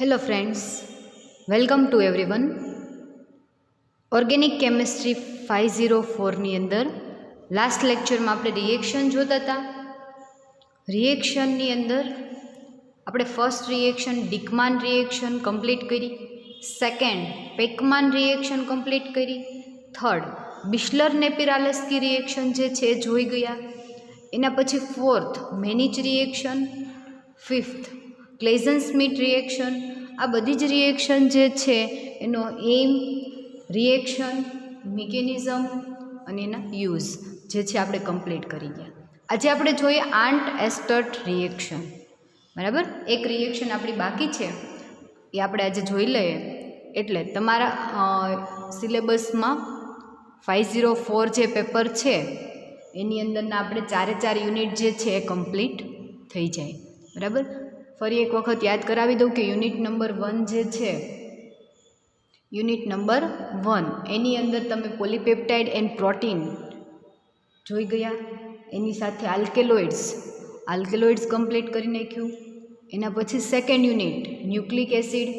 Hello friends, welcome to everyone. Organic chemistry 504ની અંદર last લેક્ચરમાં આપણે રિએક્શન જોતા હતા. રિએક્શનની અંદર આપણે first reaction Dieckmann reaction complete કરી, સેકન્ડ પેકમાન રિએક્શન કમ્પ્લીટ કરી, થર્ડ બિસ્લર નેપિરાલેસ્કી રિએક્શન જે છે એ જોઈ ગયા. એના પછી fourth Mannich reaction, fifth Claisen Schmidt reaction. આ બધી જ રિએક્શન જે છે એનો એમ, રિએક્શન, મિકેનિઝમ અને એના યુઝ જે છે આપણે કમ્પ્લીટ કરી ગયા. આજે આપણે જોઈએ આર્ન્ટ એસ્ટર્ટ રિએક્શન. બરાબર, એક રિએક્શન આપણી બાકી છે એ આપણે આજે જોઈ લઈએ. એટલે તમારા સિલેબસમાં 504 જે પેપર છે એની અંદરના આપણે 4 યુનિટ જે છે એ કમ્પ્લીટ થઈ જાય. બરાબર, ફરી એક વખત યાદ કરાવી દઉં કે યુનિટ નંબર 1 જે છે, યુનિટ નંબર 1 એની અંદર તમે પોલીપેપ્ટાઇડ એન્ડ પ્રોટીન જોઈ ગયા. એની સાથે આલ્કેલોઇડ્સ કમ્પ્લીટ કરી નાખ્યું. એના પછી સેકન્ડ યુનિટ ન્યુક્લિક એસિડ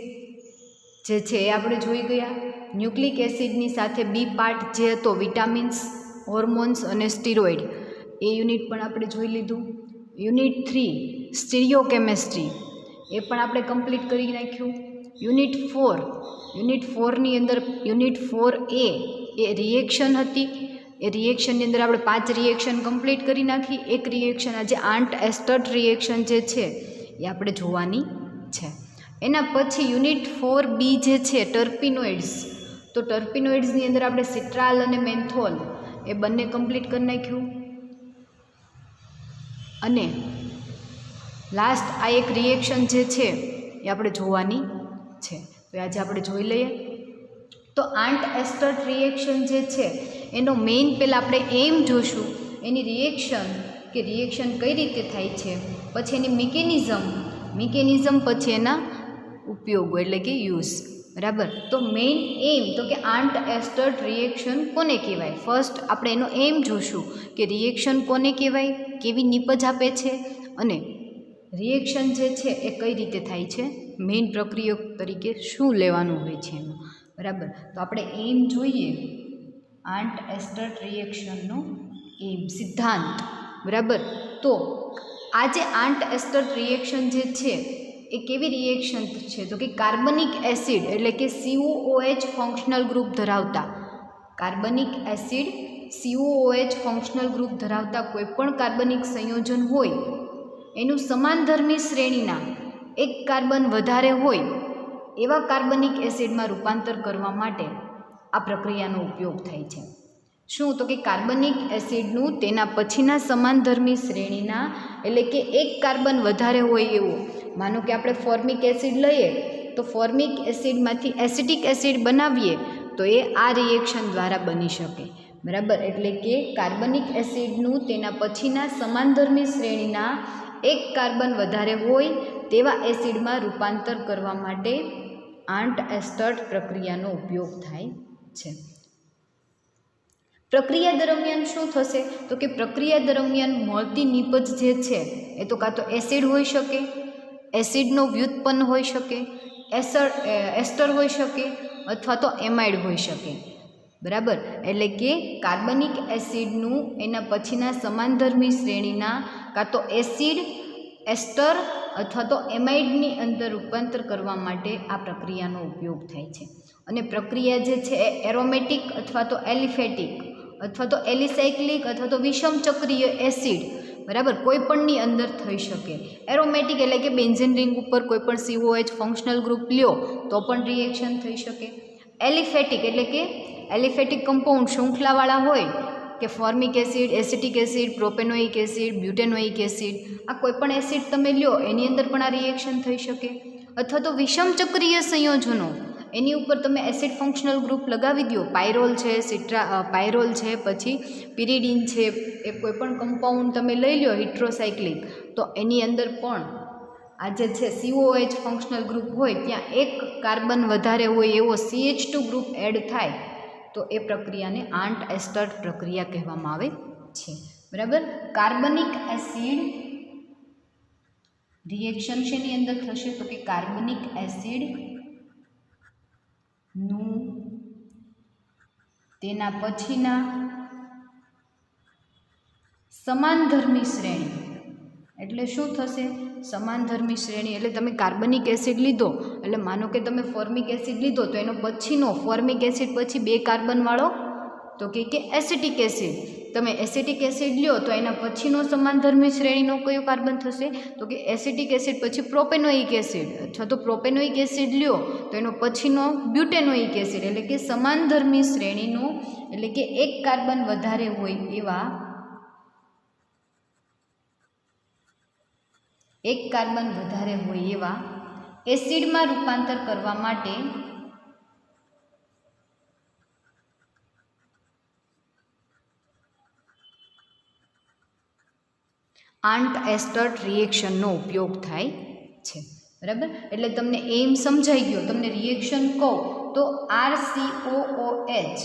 જે છે એ આપણે જોઈ ગયા. ન્યુક્લિક એસિડની સાથે બી પાર્ટ જે હતો વિટામિન્સ, હોર્મોન્સ અને સ્ટીરોઇડ, એ યુનિટ પણ આપણે જોઈ લીધું. યુનિટ 3 સ્ટીરિયોકેમેસ્ટ્રી એ પણ આપણે કમ્પ્લીટ કરી નાખ્યું. યુનિટ 4ની અંદર યુનિટ 4A એ રિએક્શન હતી. એ રિએક્શનની અંદર આપણે 5 રિએક્શન કમ્પ્લીટ કરી નાખી. એક રિએક્શન આજે આર્ન્ટ એસ્ટર્ટ રિએક્શન જે છે એ આપણે જોવાની છે. એના પછી યુનિટ 4B જે છે ટર્પિનોઇડ્સ, તો ટર્પિનોઇડ્સની અંદર આપણે સિટ્રાલ અને મેન્થોલ એ બંને કમ્પ્લીટ કરી નાખ્યું. અને લાસ્ટ આ એક રિએક્શન જે છે એ આપણે જોવાની છે, તો આજે આપણે જોઈ લઈએ. તો આર્ન્ટ એસ્ટર્ટ રિએક્શન જે છે એનો મેઇન પહેલાં આપણે એમ જોશું, એની રિએક્શન કઈ રીતે થાય છે, પછી એની મિકેનિઝમ, પછી એના ઉપયોગો એટલે કે યુઝ. બરાબર, તો મેઇન એમ તો કે આર્ન્ટ એસ્ટર્ટ રિએક્શન કોને કહેવાય. ફર્સ્ટ આપણે એનો એમ જોશું કે રિએક્શન કોને કહેવાય, કેવી નિપજ આપે છે અને રિએક્શન જે છે એ કઈ રીતે થાય છે, મેઇન પ્રક્રિયા તરીકે શું લેવાનું હોય છે એમાં. બરાબર, તો આપણે એમ જોઈએ આર્ન્ટ એસ્ટર્ટ રિએક્શનનો એમ સિદ્ધાંત. બરાબર, તો આ જે આર્ન્ટ એસ્ટર્ટ રિએક્શન જે છે એ કેવી રિએક્શન છે, તો કે કાર્બનિક એસિડ એટલે કે COOH ફંક્શનલ ગ્રુપ ધરાવતા, COOH ફંક્શનલ ગ્રુપ ધરાવતા કોઈપણ કાર્બનિક સંયોજન હોય એનું સમાનધર્મી શ્રેણીના એક કાર્બન વધારે હોય એવા કાર્બનિક એસિડમાં રૂપાંતર કરવા માટે આ પ્રક્રિયાનો ઉપયોગ થાય છે. શું, તો કે કાર્બનિક એસિડનું તેના પછીના સમાનધર્મી શ્રેણીના એટલે કે એક કાર્બન વધારે હોય એવો, માનો કે આપણે ફોર્મિક એસિડ લઈએ તો ફોર્મિક એસિડમાંથી એસિટિક એસિડ બનાવીએ તો એ આ રિએક્શન દ્વારા બની શકે. બરાબર, એટલે કે કાર્બનિક એસિડનું તેના પછીના સમાનધર્મી શ્રેણીના એક કાર્બન વધારે હોય તેવા એસિડમાં રૂપાંતર કરવા માટે આર્ન્ટ એસ્ટર્ટ પ્રક્રિયાનો ઉપયોગ થાય છે. પ્રક્રિયા દરમિયાન શું થશે, તો કે પ્રક્રિયા દરમિયાન મળતી નિપજ જે છે એ તો કાં તો એસિડ હોઈ શકે, એસિડનો વ્યુત્પન્ન હોઈ શકે, એસ્ટર હોઈ શકે અથવા તો એમાઇડ હોઈ શકે. બરાબર, એટલે કે કાર્બનિક એસિડનું એના પછીના સમાનધર્મી શ્રેણીના કાં તો એસિડ, એસ્ટર અથવા તો એમાઇડની અંદર રૂપાંતર કરવા માટે આ પ્રક્રિયાનો ઉપયોગ થાય છે. અને પ્રક્રિયા જે છે એ એરોમેટિક અથવા તો એલિફેટિક અથવા તો એલિસાયક્લિક અથવા તો વિષમ ચક્રીય એસિડ, બરાબર, કોઈ પણની અંદર થઈ શકે. એરોમેટિક એટલે કે બેન્ઝીન રિંગ ઉપર કોઈ પણ COH ફંક્શનલ ગ્રુપ લ્યો તો પણ રિએક્શન થઈ શકે. એલિફેટિક એટલે કે એલિફેટિક કમ્પાઉન્ડ શૃંખલાવાળા હોય કે formic acid, acetic acid, propanoic acid, બ્યુટેનોઇક acid, આ કોઈ પણ એસિડ તમે લ્યો એની અંદર પણ આ રિએક્શન થઈ શકે. અથવા તો વિષમ ચક્રીય સંયોજનો, એની ઉપર તમે એસિડ ફંક્શનલ ગ્રુપ લગાવી દો, પાયરોલ છે, પાયરોલ છે, પછી પિરિડીન છે, એ કોઈ પણ કમ્પાઉન્ડ તમે લઈ લો હિટ્રોસાયક્લિક, તો એની અંદર પણ આ જે છે COH ફંક્શનલ ગ્રુપ હોય ત્યાં એક કાર્બન વધારે હોય એવો CH2 ગ્રુપ એડ થાય તો એ પ્રક્રિયાને આંટ એસ્ટર્ટ પ્રક્રિયા કહેવામાં આવે છે. બરાબર. કાર્બનિક એસિડ રિએક્શન શેની અંદર થશે તો કે કાર્બનિક એસિડ નું તેના પછીના સમાનધર્મી શ્રેણી, એટલે શું થશે? સમાનધર્મી શ્રેણી એટલે તમે કાર્બનિક એસિડ લીધો એટલે માનો કે તમે ફોર્મિક એસિડ લીધો તો એનો પછીનો ફોર્મિક એસિડ પછી 2 કાર્બનવાળો તો કે એસિટિક એસિડ, તમે એસિટિક એસિડ લ્યો તો એના પછીનો સમાનધર્મી શ્રેણીનો કયો કાર્બન થશે તો કે એસિટિક એસિડ પછી પ્રોપેનોઇક એસિડ, અથવા તો પ્રોપેનોઇક એસિડ લ્યો તો એનો પછીનો બ્યુટેનોઇક એસિડ, એટલે કે સમાનધર્મી શ્રેણીનો એટલે કે 1 કાર્બન વધારે હોય એવા 1 કાર્બન વધારે હોય એવા એસિડમાં રૂપાંતર કરવા માટે આંટ એસ્ટર્ટ રિએક્શનનો ઉપયોગ થાય છે. બરાબર. એટલે તમને એમ સમજાઈ ગયો. તમને રિએક્શન કહું તો RCOOH,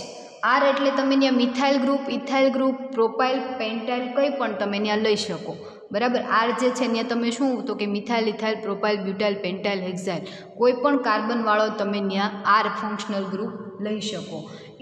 આર એટલે તમે ત્યાં methyl group, ethyl group, propyl, pentyl કંઈ પણ તમે ત્યાં લઈ શકો. બરાબર. આર જે છે ત્યાં તમે શું તો કે મિથાઇલ, ઇથાઇલ, પ્રોપાઇલ, બ્યુટાઇલ, પેન્ટાઇલ, હેક્સાઇલ કોઈ પણ કાર્બનવાળો તમે ત્યાં આર ફંક્શનલ ગ્રુપ લઈ શકો.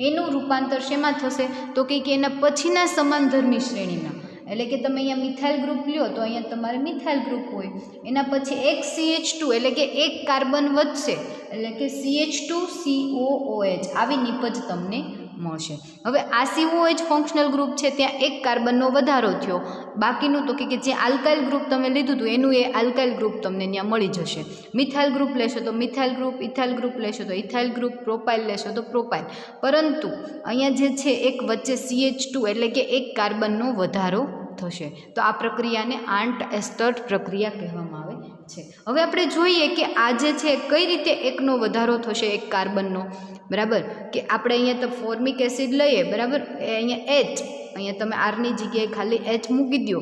એનું રૂપાંતર શેમાં થશે તો કે એના પછીના સમાનધર્મી શ્રેણીમાં, એટલે કે તમે અહીંયા મિથાઇલ ગ્રુપ લ્યો તો અહીંયા તમારે મિથાઇલ ગ્રુપ હોય, એના પછી એક CH2 એટલે કે 1 કાર્બન વધશે એટલે કે CH2COOH આવી નિપજ તમને મળશે. હવે આ COOH ફંક્શનલ ગ્રુપ છે ત્યાં 1 કાર્બનનો વધારો થયો, બાકીનું તો કે જે આલ્કાઇલ ગ્રુપ તમે લીધું હતું એનું એ આલ્કાઇલ ગ્રુપ તમને ત્યાં મળી જશે. મિથાઇલ ગ્રુપ લેશો તો મિથાઇલ ગ્રુપ, ઇથાઇલ ગ્રુપ લેશો તો ઇથાઇલ ગ્રુપ, પ્રોપાઇલ લેશો તો પ્રોપાઇલ. પરંતુ અહીંયા જે છે એક વચ્ચે CH2 એટલે કે 1 કાર્બનનો વધારો થશે. તો આ પ્રક્રિયાને આંટ એસ્ટર્ટ પ્રક્રિયા કહેવામાં આવે છે. હવે આપણે જોઈએ કે આ જે છે કઈ રીતે 1નો વધારો થશે 1 કાર્બનનો. બરાબર. કે આપણે અહીંયા તો ફોર્મિક એસિડ લઈએ. બરાબર. અહીંયા H, અહીંયા તમે આરની જગ્યાએ ખાલી H મૂકી દો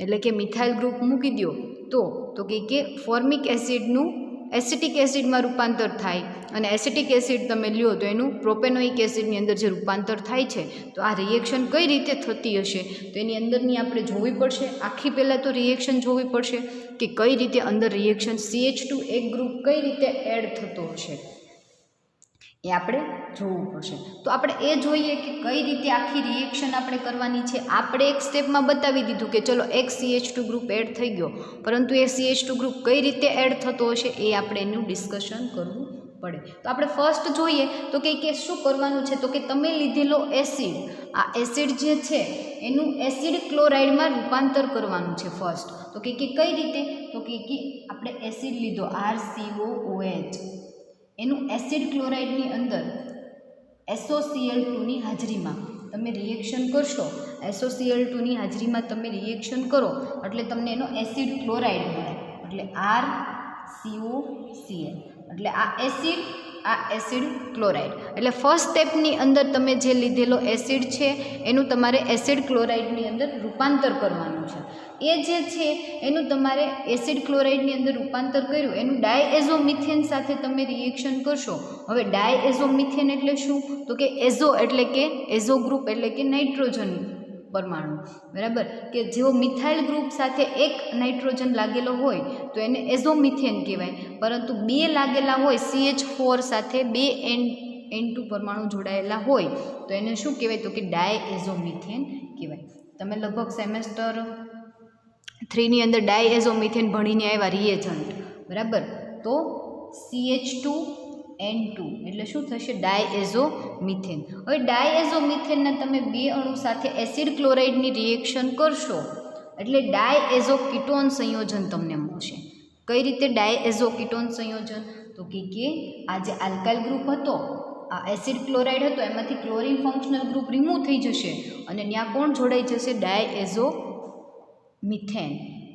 એટલે કે મિથાઇલ ગ્રુપ મૂકી દો તો કે ફોર્મિક એસિડનું એસિટિક એસિડમાં રૂપાંતર થાય અને એસિટિક એસિડ તમે લ્યો તો એનું પ્રોપેનોઇક એસિડની અંદર જે રૂપાંતર થાય છે તો આ રિએક્શન કઈ રીતે થતી હશે તો એની અંદરની આપણે જોવી પડશે. આખી પહેલાં તો રિએક્શન જોવી પડશે કે કઈ રીતે અંદર રિએક્શન CH2 એક ગ્રુપ કઈ રીતે એડ થતો હશે એ આપણે જોવું પડશે. તો આપણે એ જોઈએ કે કઈ રીતે આખી રિએક્શન આપણે કરવાની છે. આપણે એક સ્ટેપમાં બતાવી દીધું કે ચલો એક CH2 ગ્રુપ એડ થઈ ગયો, પરંતુ એ CH2 ગ્રુપ કઈ રીતે એડ થતો હશે એ આપણે એનું ડિસ્કશન કરવું પડે. તો આપણે ફર્સ્ટ જોઈએ તો કે શું કરવાનું છે તો કે તમે લીધેલો એસિડ, આ એસિડ જે છે એનું એસિડ ક્લોરાઇડમાં રૂપાંતર કરવાનું છે ફર્સ્ટ. તો કે કઈ રીતે તો કે આપણે એસિડ લીધો RCOOH, એનું એસિડ ક્લોરાઇડની અંદર SOCl2ની હાજરીમાં તમે રિએક્શન કરશો. SOCl2ની હાજરીમાં તમે રિએક્શન કરો એટલે તમને એનો એસિડ ક્લોરાઇડ મળે, એટલે RCOCl, એટલે આ એસિડ ક્લોરાઇડ. એટલે ફર્સ્ટ સ્ટેપની અંદર તમે જે લીધેલો એસિડ છે એનું તમારે એસિડ ક્લોરાઇડની અંદર રૂપાંતર કરવાનું છે. એ જે છે એનું તમારે એસિડ ક્લોરાઇડની અંદર રૂપાંતર કર્યું એનું ડાયએઝોમિથેન સાથે તમે રિએક્શન કરશો. હવે ડાયએઝોમિથેન એટલે શું તો કે એઝો એટલે કે એઝો ગ્રુપ એટલે કે નાઇટ્રોજન પરમાણુ. બરાબર. કે જેવો મિથાઇલ ગ્રુપ સાથે 1 નાઇટ્રોજન લાગેલો હોય તો એને એઝોમિથેન કહેવાય, પરંતુ 2 લાગેલા હોય CH4 સાથે 2 N2 પરમાણુ જોડાયેલા હોય તો એને શું કહેવાય તો કે ડાયએઝોમિથેન કહેવાય. તમે લગભગ સેમેસ્ટર 3ની અંદર ડાયએઝોમિથેન ભણીને આવ્યા રિએજન્ટ. બરાબર. તો CH2N2 એટલે શું થશે ડાયએઝોમિથેન. હવે ડાયએઝોમિથેનના તમે 2 અણુ સાથે એસિડ ક્લોરાઇડની રિએક્શન કરશો એટલે ડાયએઝો કીટોન સંયોજન તમને મળશે. કઈ રીતે ડાયએઝો કીટોન સંયોજન તો કે આ જે આલ્કાઇલ ગ્રુપ હતો, આ એસિડ ક્લોરાઇડ હતો, એમાંથી ક્લોરીન ફંક્શનલ ગ્રુપ રિમૂવ થઈ જશે અને ત્યાં કોણ જોડાઈ જશે ડાયએઝોમિથેન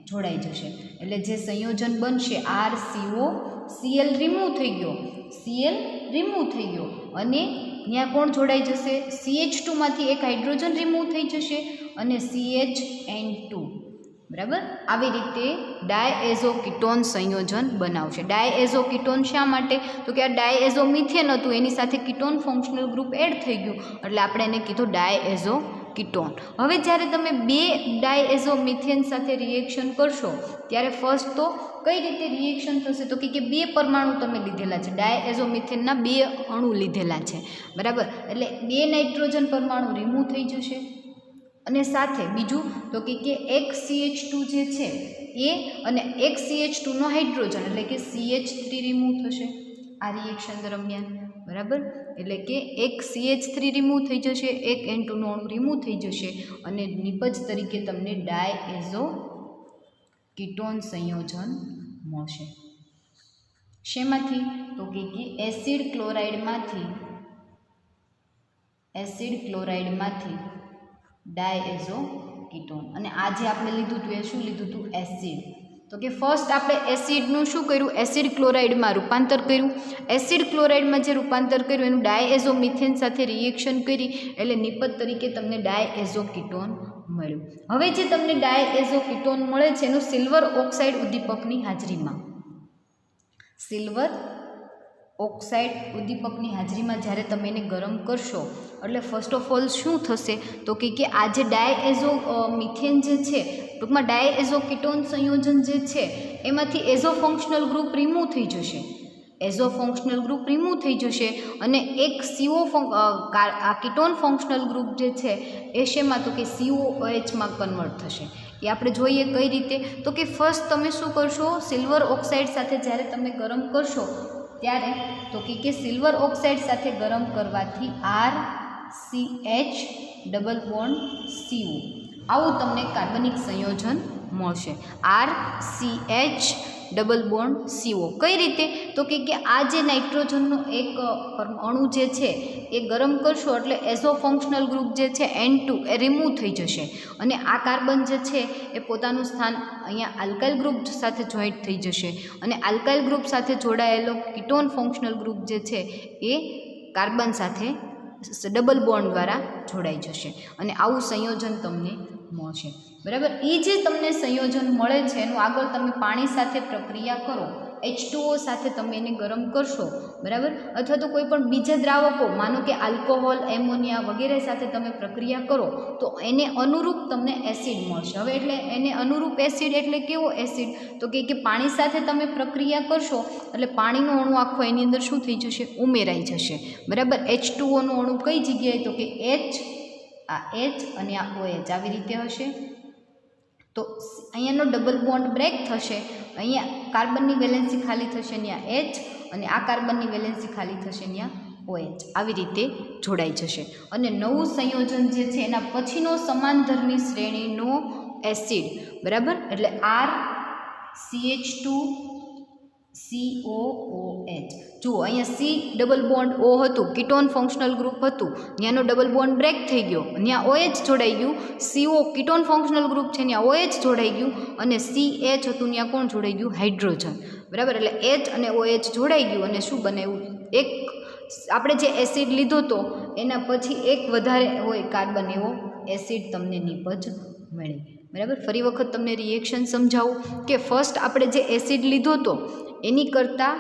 જોડાઈ જશે. એટલે જે સંયોજન બનશે RCOCl રિમૂવ થઈ ગયો, Cl રિમૂવ થઈ ગયો અને ત્યાં કોણ જોડાઈ જશે CH2માંથી એક હાઇડ્રોજન રિમૂવ થઈ જશે અને CHN2 બરાબર. આવી રીતે ડાયએઝો કીટોન સંયોજન બનાવશે. ડાયએઝો કીટોન શા માટે? તો કે આ ડાયએઝો મિથેન હતું એની સાથે કીટોન ફંક્શનલ ગ્રુપ એડ થઈ ગયું એટલે આપણે એને કીધું ડાયએઝો કીટોન. હવે જ્યારે તમે બે ડાયએઝો મિથેન સાથે રિએક્શન કરશો ત્યારે ફર્સ્ટ તો કઈ રીતે રિએક્શન થશે? તો કે બે પરમાણુ તમે લીધેલા છે, ડાયએઝો મિથેનના બે અણુ લીધેલા છે, બરાબર. એટલે બે નાઇટ્રોજન પરમાણુ રિમૂવ થઈ જશે અને સાથે બીજું તો કે એક CH2 જે છે એ અને એક CH2નો હાઇડ્રોજન એટલે કે CH3 રિમૂવ થશે આ રિએક્શન દરમિયાન, બરાબર. એટલે કે એક CH3 રિમૂવ થઈ જશે, એક N2નો અણુ રિમૂવ થઈ જશે અને નિપજ તરીકે તમને ડાયએઝો કીટોન સંયોજન મળશે. શેમાંથી? તો કે એસિડ ક્લોરાઇડમાંથી ડાયએઝો કીટોન. અને આ જે આપણે લીધું હતું એ શું લીધું હતું? એસિડ. તો કે ફર્સ્ટ આપણે એસિડનું શું કર્યું? એસિડ ક્લોરાઇડમાં રૂપાંતર કર્યું. એસિડ ક્લોરાઇડમાં જે રૂપાંતર કર્યું એનું ડાયએઝો મિથેન સાથે રિએક્શન કરી એટલે નિપજ તરીકે તમને ડાયએઝો કીટોન મળ્યું. હવે જે તમને ડાયએઝો કીટોન મળે છે એનું સિલ્વર ઓક્સાઇડ ઉદ્દીપકની હાજરીમાં જ્યારે તમે એને ગરમ કરશો એટલે ફર્સ્ટ ઓફ ઓલ શું થશે? તો કે આ જે ડાયએઝો મિથેન જે છે ટૂંકમાં ડાયએઝો કીટોન સંયોજન જે છે એમાંથી એઝો ફંક્શનલ ગ્રુપ રિમૂવ થઈ જશે. અને એક આ કીટોન ફંક્શનલ ગ્રુપ જે છે એ શેમાં? તો કે COOHમાં કન્વર્ટ થશે. એ આપણે જોઈએ કઈ રીતે? તો કે ફર્સ્ટ તમે શું કરશો? સિલ્વર ઓક્સાઇડ સાથે જ્યારે તમે ગરમ કરશો ત્યારે તો કે સિલ્વર ઓક્સાઇડ સાથે ગરમ કરવાથી RCH ડબલ બોન્ડ CO આવું તમને કાર્બનિક સંયોજન મળશે. RCH ડબલ બોન્ડ CO કઈ રીતે? તો કે આ જે નાઇટ્રોજનનો એક અણુ જે છે એ ગરમ કરશો એટલે એઝો ફંક્શનલ ગ્રુપ જે છે N2 એ રિમૂવ થઈ જશે અને આ કાર્બન જે છે એ પોતાનું સ્થાન અહીંયા આલ્કાઇલ ગ્રુપ સાથે જોઈન્ટ થઈ જશે અને આલ્કાઇલ ગ્રુપ સાથે જોડાયેલો કીટોન ફંક્શનલ ગ્રુપ જે છે એ કાર્બન સાથે ડબલ બોન્ડ દ્વારા જોડાઈ જશે અને આવું સંયોજન તમને મળશે, બરાબર. એ જે તમને સંયોજન મળે છે એનું આગળ તમે પાણી સાથે પ્રક્રિયા કરો, H2O સાથે તમે એને ગરમ કરશો, બરાબર, અથવા તો કોઈ પણ બીજા દ્રાવકો માનો કે આલ્કોહોલ, એમોનિયા વગેરે સાથે તમે પ્રક્રિયા કરો તો એને અનુરૂપ તમને એસિડ મળશે. હવે એટલે એને અનુરૂપ એસિડ એટલે કેવો એસિડ? તો કે પાણી સાથે તમે પ્રક્રિયા કરશો એટલે પાણીનો અણુ આખો એની અંદર શું થઈ જશે? ઉમેરાઈ જશે, બરાબર. H2Oનો અણુ કઈ જગ્યાએ? તો કે H, આ H અને આ OH આવી રીતે હશે. તો અહીંયાનો ડબલ બોન્ડ બ્રેક થશે, અહીંયા કાર્બનની વેલેન્સી ખાલી થશે ત્યાં H અને આ કાર્બનની વેલેન્સી ખાલી થશે ત્યાં OH આવી રીતે જોડાઈ જશે અને નવું સંયોજન જે છે એના પછીનો સમાનધર્મી શ્રેણીનો એસિડ, બરાબર, એટલે RCH2COOH. જુઓ અહીંયા C ડબલ બોન્ડ O હતું, કીટોન ફંક્શનલ ગ્રુપ હતું, ત્યાંનો ડબલ બોન્ડ બ્રેક થઈ ગયો, ત્યાં OH જોડાઈ ગયું, CO કીટોન ફંક્શનલ ગ્રુપ છે ત્યાં OH જોડાઈ ગયું અને CH હતું ત્યાં કોણ જોડાઈ ગયું? હાઇડ્રોજન, બરાબર. એટલે H અને OH જોડાઈ ગયું અને શું બનાવ્યું? એક આપણે જે એસિડ લીધો હતો એના પછી એક વધારે હોય કાર્બન એવો એસિડ તમને નિપજ મળી, બરાબર. ફરી વખત તમને રિએક્શન સમજાવું કે ફર્સ્ટ આપણે જે એસિડ લીધો હતો એની કરતાં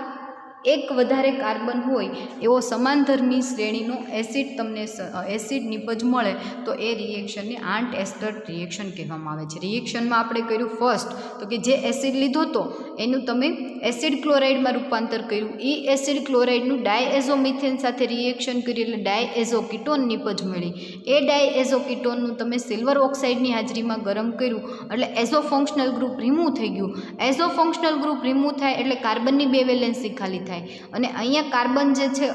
એક વધારે કાર્બન હોય એવો સમાનધર્મી શ્રેણીનો એસિડ તમને એસિડ નિપજ મળે તો એ રિએક્શનને આન્ટ એસ્ટર રિએક્શન કહેવામાં આવે છે. રિએક્શનમાં આપણે કર્યું ફર્સ્ટ તો કે જે એસિડ લીધો હતો એનું તમે એસિડ ક્લોરાઇડમાં રૂપાંતર કર્યું, એ એસિડ ક્લોરાઇડનું ડાયએઝો મિથેન સાથે રિએક્શન કર્યું એટલે ડાયએઝો કીટોન નિપજ મળી. એ ડાયએઝો કીટોનનું તમે સિલ્વર ઓક્સાઇડની હાજરીમાં ગરમ કર્યું એટલે એઝો ફંક્શનલ ગ્રુપ રિમૂવ થઈ ગયું. એઝો ફંક્શનલ ગ્રુપ રિમૂવ થાય એટલે કાર્બનની બે વેલેન્સી ખાલી થાય અને અહીંયા કાર્બન જે છે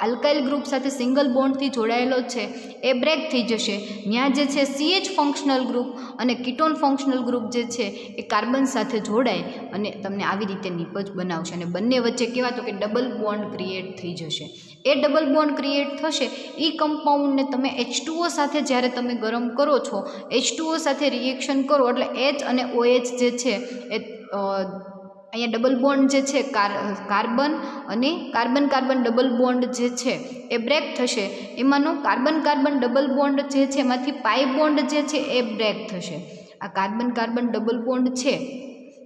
આલ્કાઇલ ગ્રુપ સાથે સિંગલ બોન્ડથી જોડાયેલો છે એ બ્રેક થઈ જશે. ત્યાં જે છે CH ફંક્શનલ ગ્રુપ અને કીટોન ફંક્શનલ ગ્રુપ જે છે એ કાર્બન સાથે જોડાય અને તમને આવી રીતે નિપજ બનાવશે અને બંને વચ્ચે કેવા? તો કે ડબલ બોન્ડ ક્રિએટ થઈ જશે. એ ડબલ બોન્ડ ક્રિએટ થશે એ કમ્પાઉન્ડને તમે H2O સાથે જ્યારે તમે ગરમ કરો છો, H2O સાથે રિએક્શન કરો એટલે H અને OH જે છે એ અહીંયા ડબલ બોન્ડ જે છે કાર્બન અને કાર્બન કાર્બન ડબલ બોન્ડ જે છે એ બ્રેક થશે. એમાંનો કાર્બન કાર્બન ડબલ બોન્ડ જે છે એમાંથી પાઈ બોન્ડ જે છે એ બ્રેક થશે આ કાર્બન કાર્બન ડબલ બોન્ડ છે,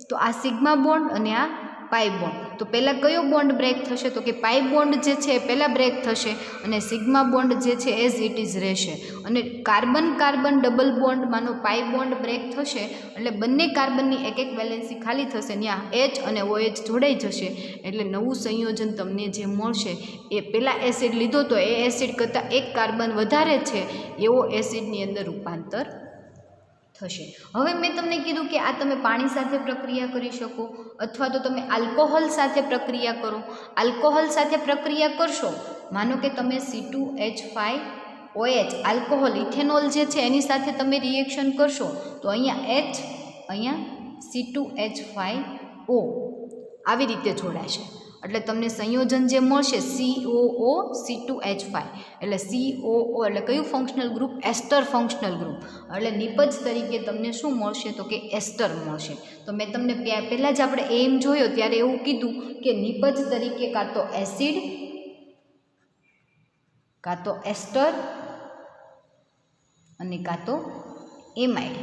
તો આ સિગ્મા બોન્ડ અને આ પાઈ બોન્ડ. તો પહેલાં કયો બોન્ડ બ્રેક થશે? તો કે પાઈ બોન્ડ જે છે એ પહેલાં બ્રેક થશે અને સિગ્મા બોન્ડ જે છે એઝ ઇટ ઇઝ રહેશે. અને કાર્બન કાર્બન ડબલ બોન્ડમાંનો પાઈ બોન્ડ બ્રેક થશે એટલે બંને કાર્બનની એક એક વેલેન્સી ખાલી થશે, ત્યાં H અને OH જોડાઈ જશે. એટલે નવું સંયોજન તમને જે મળશે એ પહેલાં એસિડ લીધો તો એ એસિડ કરતાં એક કાર્બન વધારે છે એવો એસિડની અંદર રૂપાંતર થશે. હવે મેં તમને કીધું કે આ તમે પાણી સાથે પ્રક્રિયા કરી શકો અથવા તો તમે આલ્કોહોલ સાથે પ્રક્રિયા કરો. આલ્કોહોલ સાથે પ્રક્રિયા કરશો, માનો કે તમે C2H5OH આલ્કોહોલ ઇથેનોલ જે છે એની સાથે તમે રિએક્શન કરશો તો અહીંયા H, અહીંયા C2H5O આવી રીતે જોડાશે. એટલે તમને સંયોજન જે મળશે COO C2H5 એટલે COO એટલે કયું ફંક્શનલ ગ્રુપ? એસ્ટર ફંક્શનલ ગ્રુપ. એટલે નિપજ તરીકે તમને શું મળશે? તો કે એસ્ટર મળશે. તો મેં તમને પહેલાં જ આપણે એમ જોયો ત્યારે એવું કીધું કે નિપજ તરીકે કાં તો એસિડ, કાં તો એસ્ટર અને કાં તો એમાઇડ,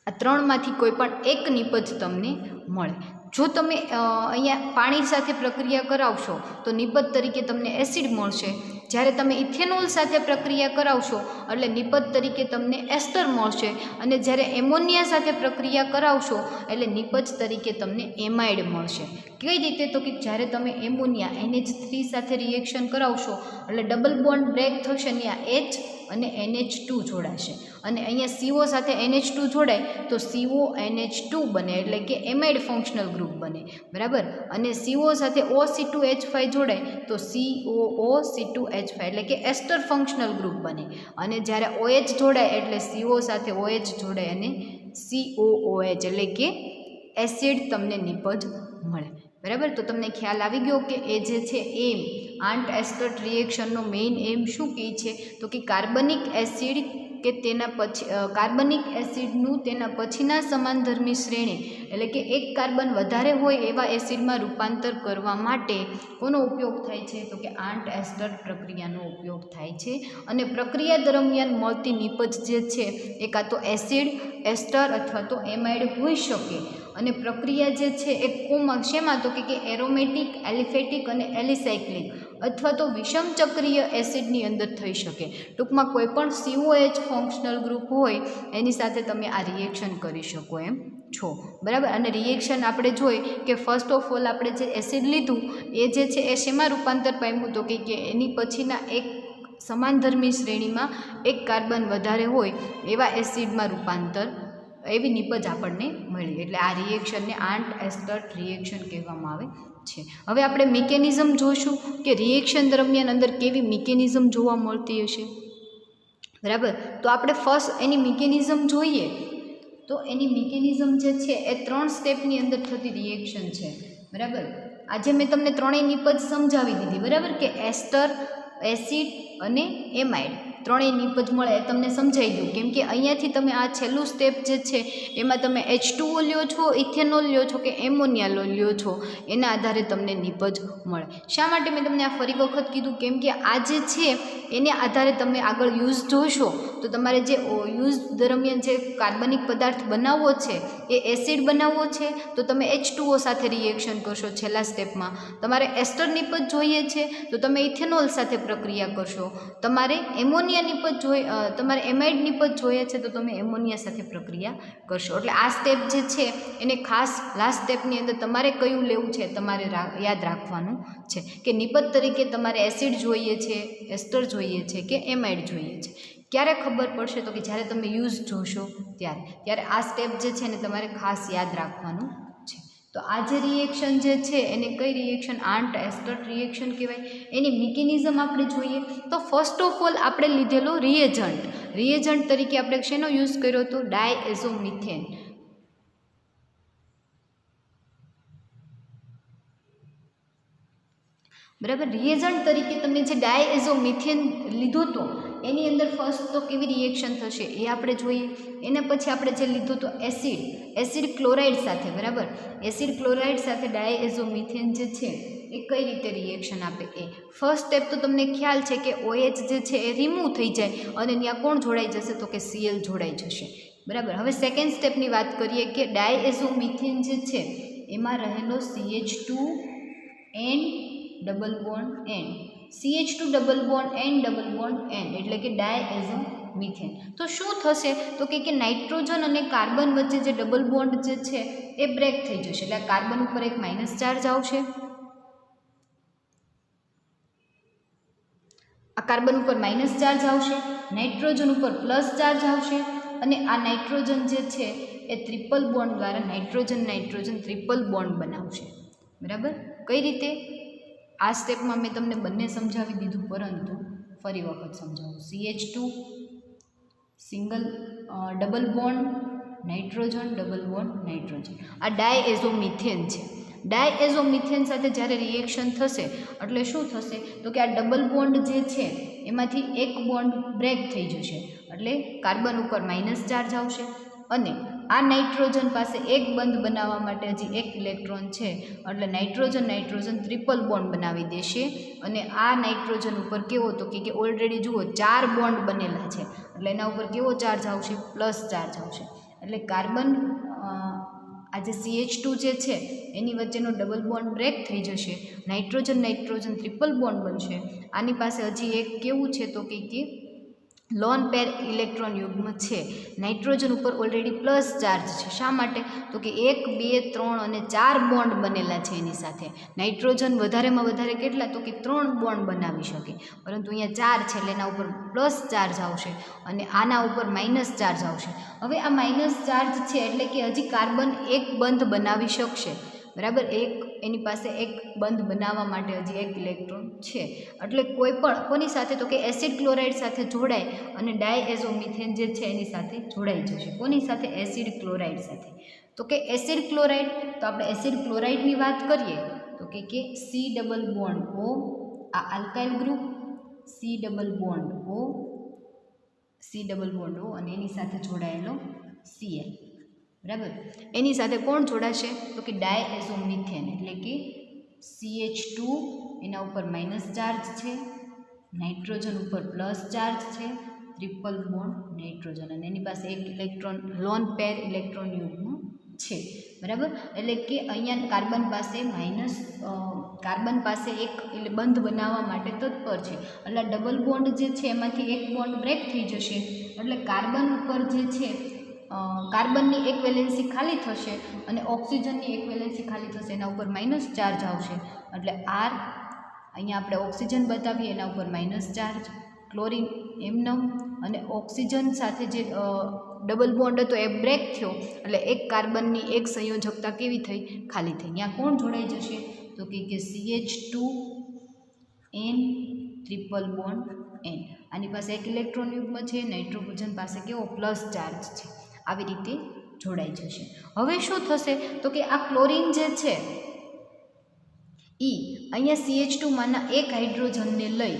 આ ત્રણમાંથી કોઈ પણ એક નિપજ તમને મળે. જો તમે અહીંયા પાણી સાથે પ્રક્રિયા કરાવશો તો નિપજ તરીકે તમને એસિડ મળશે. જ્યારે તમે ઇથેનોલ સાથે પ્રક્રિયા કરાવશો એટલે નિપજ તરીકે તમને એસ્ટર મળશે. અને જ્યારે એમોનિયા સાથે પ્રક્રિયા કરાવશો એટલે નિપજ તરીકે તમને એમાઇડ મળશે. કઈ રીતે? તો કે જ્યારે તમે એમોનિયા NH3 સાથે રિએક્શન કરાવશો એટલે ડબલ બોન્ડ બ્રેક થશે, ત્યાં H અને NH2 જોડાશે અને અહીંયા CO સાથે NH2 જોડાય તો CONH2 બને એટલે કે એમાઇડ ફંક્શનલ ગ્રુપ બને, બરાબર. અને CO સાથે OC2H5 જોડાય તો COOC2H5 એટલે કે એસ્ટર ફંક્શનલ ગ્રુપ બને. અને જ્યારે OH જોડાય એટલે CO સાથે OH જોડાય અને COOH એટલે કે એસિડ તમને નિપજ મળે, બરાબર. તો તમને ખ્યાલ આવી ગયો કે એ જે છે એમ આંટ એસ્ટર્ટ રિએક્શનનો મેઇન એમ શું કહે છે? તો કે કાર્બનિક એસિડ કે તેના પછી કાર્બનિક એસિડનું તેના પછીના સમાનધર્મી શ્રેણી એટલે કે એક કાર્બન વધારે હોય એવા એસિડમાં રૂપાંતર કરવા માટે કોનો ઉપયોગ થાય છે? તો કે આંટ એસ્ટર્ટ પ્રક્રિયાનો ઉપયોગ થાય છે. અને પ્રક્રિયા દરમિયાન મળતી નિપજ જે છે એ કાં તો એસિડ, એસ્ટર અથવા તો એમાઇડ હોઈ શકે. અને પ્રક્રિયા જે છે એ શેમાં? તો કે એરોમેટિક, એલિફેટિક અને એલિસાયક્લિક અથવા તો વિષમ ચક્રીય એસિડની અંદર થઈ શકે. ટૂંકમાં કોઈ પણ COH ફંક્શનલ ગ્રુપ હોય એની સાથે તમે આ રિએક્શન કરી શકો એમ છો, બરાબર. અને રિએક્શન આપણે જોઈ કે ફર્સ્ટ ઓફ ઓલ આપણે જે એસિડ લીધું એ જે છે એ શેમાં રૂપાંતર પામ્યું? તો કે એની પછીના એક સમાનધર્મી શ્રેણીમાં એક કાર્બન વધારે હોય એવા એસિડમાં રૂપાંતર, એવી નિપજ આપણને મળી. એટલે આ રિએક્શનને આંટ એસ્ટર્ટ રિએક્શન કહેવામાં આવે છે. હવે આપણે મિકેનિઝમ જોઈશું કે રિએક્શન દરમિયાન અંદર કેવી મિકેનિઝમ જોવા મળતી હશે, બરાબર. તો આપણે ફર્સ્ટ એની મિકેનિઝમ જોઈએ તો એની મિકેનિઝમ જે છે એ 3 સ્ટેપની અંદર થતી રિએક્શન છે, બરાબર. આજે મેં તમને ત્રણેય નિપજ સમજાવી દીધી, બરાબર, કે એસ્ટર, એસિડ અને એમાઇડ ત્રણેય નિપજ મળે એ તમને સમજાવી દઉં. કેમ કે અહીંયાથી તમે આ છેલ્લું સ્ટેપ જે છે એમાં તમે H2O લ્યો છો, ઇથેનોલ લ્યો છો કે એમોનિયા લ્યો છો, એના આધારે તમને નિપજ મળે. શા માટે મેં તમને આ ફરી વખત કીધું? કેમ કે આ જે છે એને આધારે તમે આગળ યુઝ જોશો તો તમારે જે યુઝ દરમિયાન જે કાર્બનિક પદાર્થ બનાવવો છે એ એસિડ બનાવવો છે તો તમે H2O સાથે રિએક્શન કરશો છેલ્લા સ્ટેપમાં. તમારે એસ્ટર નિપજ જોઈએ છે તો તમે ઇથેનોલ સાથે પ્રક્રિયા કરશો. તમારે એમોનિયા નિપજ તમારે એમાઇડ નિપજ જોઈએ છે તો તમે એમોનિયા સાથે પ્રક્રિયા કરશો. એટલે આ સ્ટેપ જે છે એને ખાસ લાસ્ટ સ્ટેપની અંદર તમારે કયું લેવું છે તમારે યાદ રાખવાનું છે કે નિપજ તરીકે તમારે એસિડ જોઈએ છે, એસ્ટર જોઈએ છે કે એમાઇડ જોઈએ છે. ક્યારે ખબર પડશે? તો કે જ્યારે તમે યુઝ જોશો ત્યારે આ સ્ટેપ જે છે ને તમારે ખાસ યાદ રાખવાનું છે. તો આ જે રિએક્શન જે છે એને કઈ રિએક્શન? આંટ એસ્ટર્ટ રિએક્શન કહેવાય. એની મિકેનિઝમ આપણે જોઈએ તો ફર્સ્ટ ઓફ ઓલ આપણે લીધેલો રિએજન્ટ તરીકે આપણે શેનો યુઝ કર્યો હતો? ડાયએઝોમિથેન, બરાબર. રિએજન્ટ તરીકે તમે જે ડાયએઝોમિથેન લીધો હતો એની અંદર ફર્સ્ટ તો કેવી રિએક્શન થશે એ આપણે જોઈએ. એના પછી આપણે જે લીધું તો એસિડ ક્લોરાઇડ સાથે, બરાબર. એસિડ ક્લોરાઇડ સાથે ડાયએઝોમિથેન જે છે એ કઈ રીતે રિએક્શન આપે એ ફર્સ્ટ સ્ટેપ તો તમને ખ્યાલ છે કે OH જે છે એ રિમૂવ થઈ જાય અને ત્યાં કોણ જોડાઈ જશે? તો કે Cl જોડાઈ જશે. બરાબર. હવે સેકન્ડ સ્ટેપની વાત કરીએ કે ડાયએઝોમિથેન જે છે એમાં રહેલો CH2N double bond N, CH2 double bond N એટલે કે ડાયએઝોમિથેન. તો શું થશે તો કે નાઇટ્રોજન અને કાર્બન વચ્ચે જે ડબલ બોન્ડ જે છે એ બ્રેક થઈ જશે. એટલે આ કાર્બન ઉપર એક માઇનસ ચાર્જ આવશે, આ કાર્બન ઉપર માઇનસ ચાર્જ આવશે, નાઇટ્રોજન ઉપર પ્લસ ચાર્જ આવશે અને આ નાઇટ્રોજન જે છે એ ટ્રિપલ બોન્ડ દ્વારા નાઇટ્રોજન ટ્રિપલ બોન્ડ બનાવશે. બરાબર. કઈ રીતે? આ સ્ટેપમાં મેં તમને બંને સમજાવી દીધું, પરંતુ ફરી વખત સમજાવું. CH2 single double bond nitrogen, double bond nitrogen, આ ડાયએઝોમિથેન છે. ડાયએઝોમિથેન સાથે જ્યારે રિએક્શન થશે એટલે શું થશે તો કે આ ડબલ બોન્ડ જે છે એમાંથી એક બોન્ડ બ્રેક થઈ જશે, એટલે કાર્બન ઉપર માઇનસ ચાર્જ આવશે અને આ નાઇટ્રોજન પાસે એક બંધ બનાવવા માટે હજી એક ઇલેક્ટ્રોન છે, એટલે નાઇટ્રોજન ટ્રિપલ બોન્ડ બનાવી દેશે અને આ નાઇટ્રોજન ઉપર કેવો તો કે ઓલરેડી જુઓ 4 બોન્ડ બનેલા છે, એટલે એના ઉપર કેવો ચાર્જ આવશે? પ્લસ ચાર્જ આવશે. એટલે કાર્બન આ જે CH2 જે છે એની વચ્ચેનો ડબલ બોન્ડ બ્રેક થઈ જશે, નાઇટ્રોજન ટ્રિપલ બોન્ડ બનશે. આની પાસે હજી એક કેવું છે તો કે લોન પેર ઇલેક્ટ્રોન યુગ્મ છે. નાઇટ્રોજન ઉપર ઓલરેડી પ્લસ ચાર્જ છે. શા માટે? તો કે 1, 2, 3 અને 4 બોન્ડ બનેલા છે એની સાથે. નાઇટ્રોજન વધારેમાં વધારે કેટલા? તો કે 3 બોન્ડ બનાવી શકે, પરંતુ અહીંયા 4 છે એટલે એના ઉપર પ્લસ ચાર્જ આવશે અને આના ઉપર માઇનસ ચાર્જ આવશે. હવે આ માઇનસ ચાર્જ છે એટલે કે હજી કાર્બન એક બંધ બનાવી શકશે. બરાબર. એની પાસે એક બંધ બનાવવા માટે હજી એક ઇલેક્ટ્રોન છે, એટલે કોઈ પણ કોની સાથે તો કે એસિડ ક્લોરાઇડ સાથે જોડાય અને ડાયએઝોમિથેન જે છે એની સાથે જોડાઈ જશે. કોની સાથે? એસિડ ક્લોરાઇડ સાથે. તો કે એસિડ ક્લોરાઇડ, તો આપણે એસિડ ક્લોરાઇડની વાત કરીએ તો કે C ડબલ બોન્ડ O, આ alkyl group C double bond O અને એની સાથે જોડાયેલો Cl. બરાબર. એની સાથે કોણ જોડાશે તો કે ડાયએઝોમિથેન, એટલે કે CH2 એના ઉપર માઇનસ ચાર્જ છે, નાઇટ્રોજન ઉપર પ્લસ ચાર્જ છે, ટ્રિપલ બોન્ડ નાઇટ્રોજન અને એની પાસે એક ઇલેક્ટ્રોન લોન પેર ઇલેક્ટ્રોન યુગ્મ છે. બરાબર. એટલે કે અહીંયા કાર્બન પાસે એક બંધ બનાવવા માટે તત્પર છે, એટલે ડબલ બોન્ડ જે છે એમાંથી એક બોન્ડ બ્રેક થઈ જશે, એટલે કાર્બન ઉપર જે છે કાર્બનની એક વેલેન્સી ખાલી થશે અને ઓક્સિજનની એક વેલેન્સી ખાલી થશે, એના ઉપર માઇનસ ચાર્જ આવશે, એટલે R અહીંયા આપણે ઓક્સિજન બતાવીએ એના ઉપર માઇનસ ચાર્જ, ક્લોરિન એમનમ અને ઓક્સિજન સાથે જે ડબલ બોન્ડ હતો એ બ્રેક થયો, એટલે એક કાર્બનની એક સંયોજકતા કેવી થઈ? ખાલી થઈ. ત્યાં કોણ જોડાઈ જશે તો કે CH2N ટ્રિપલ બોન્ડ N. આની પાસે એક ઇલેક્ટ્રોન યુગ્મ છે, નાઇટ્રોજન પાસે કેવો? પ્લસ ચાર્જ છે. આવી રીતે જોડાઈ જશે. હવે શું થશે તો કે આ ક્લોરિન જે છે અહીંયા CH2 માંના એક હાઇડ્રોજનને લઈ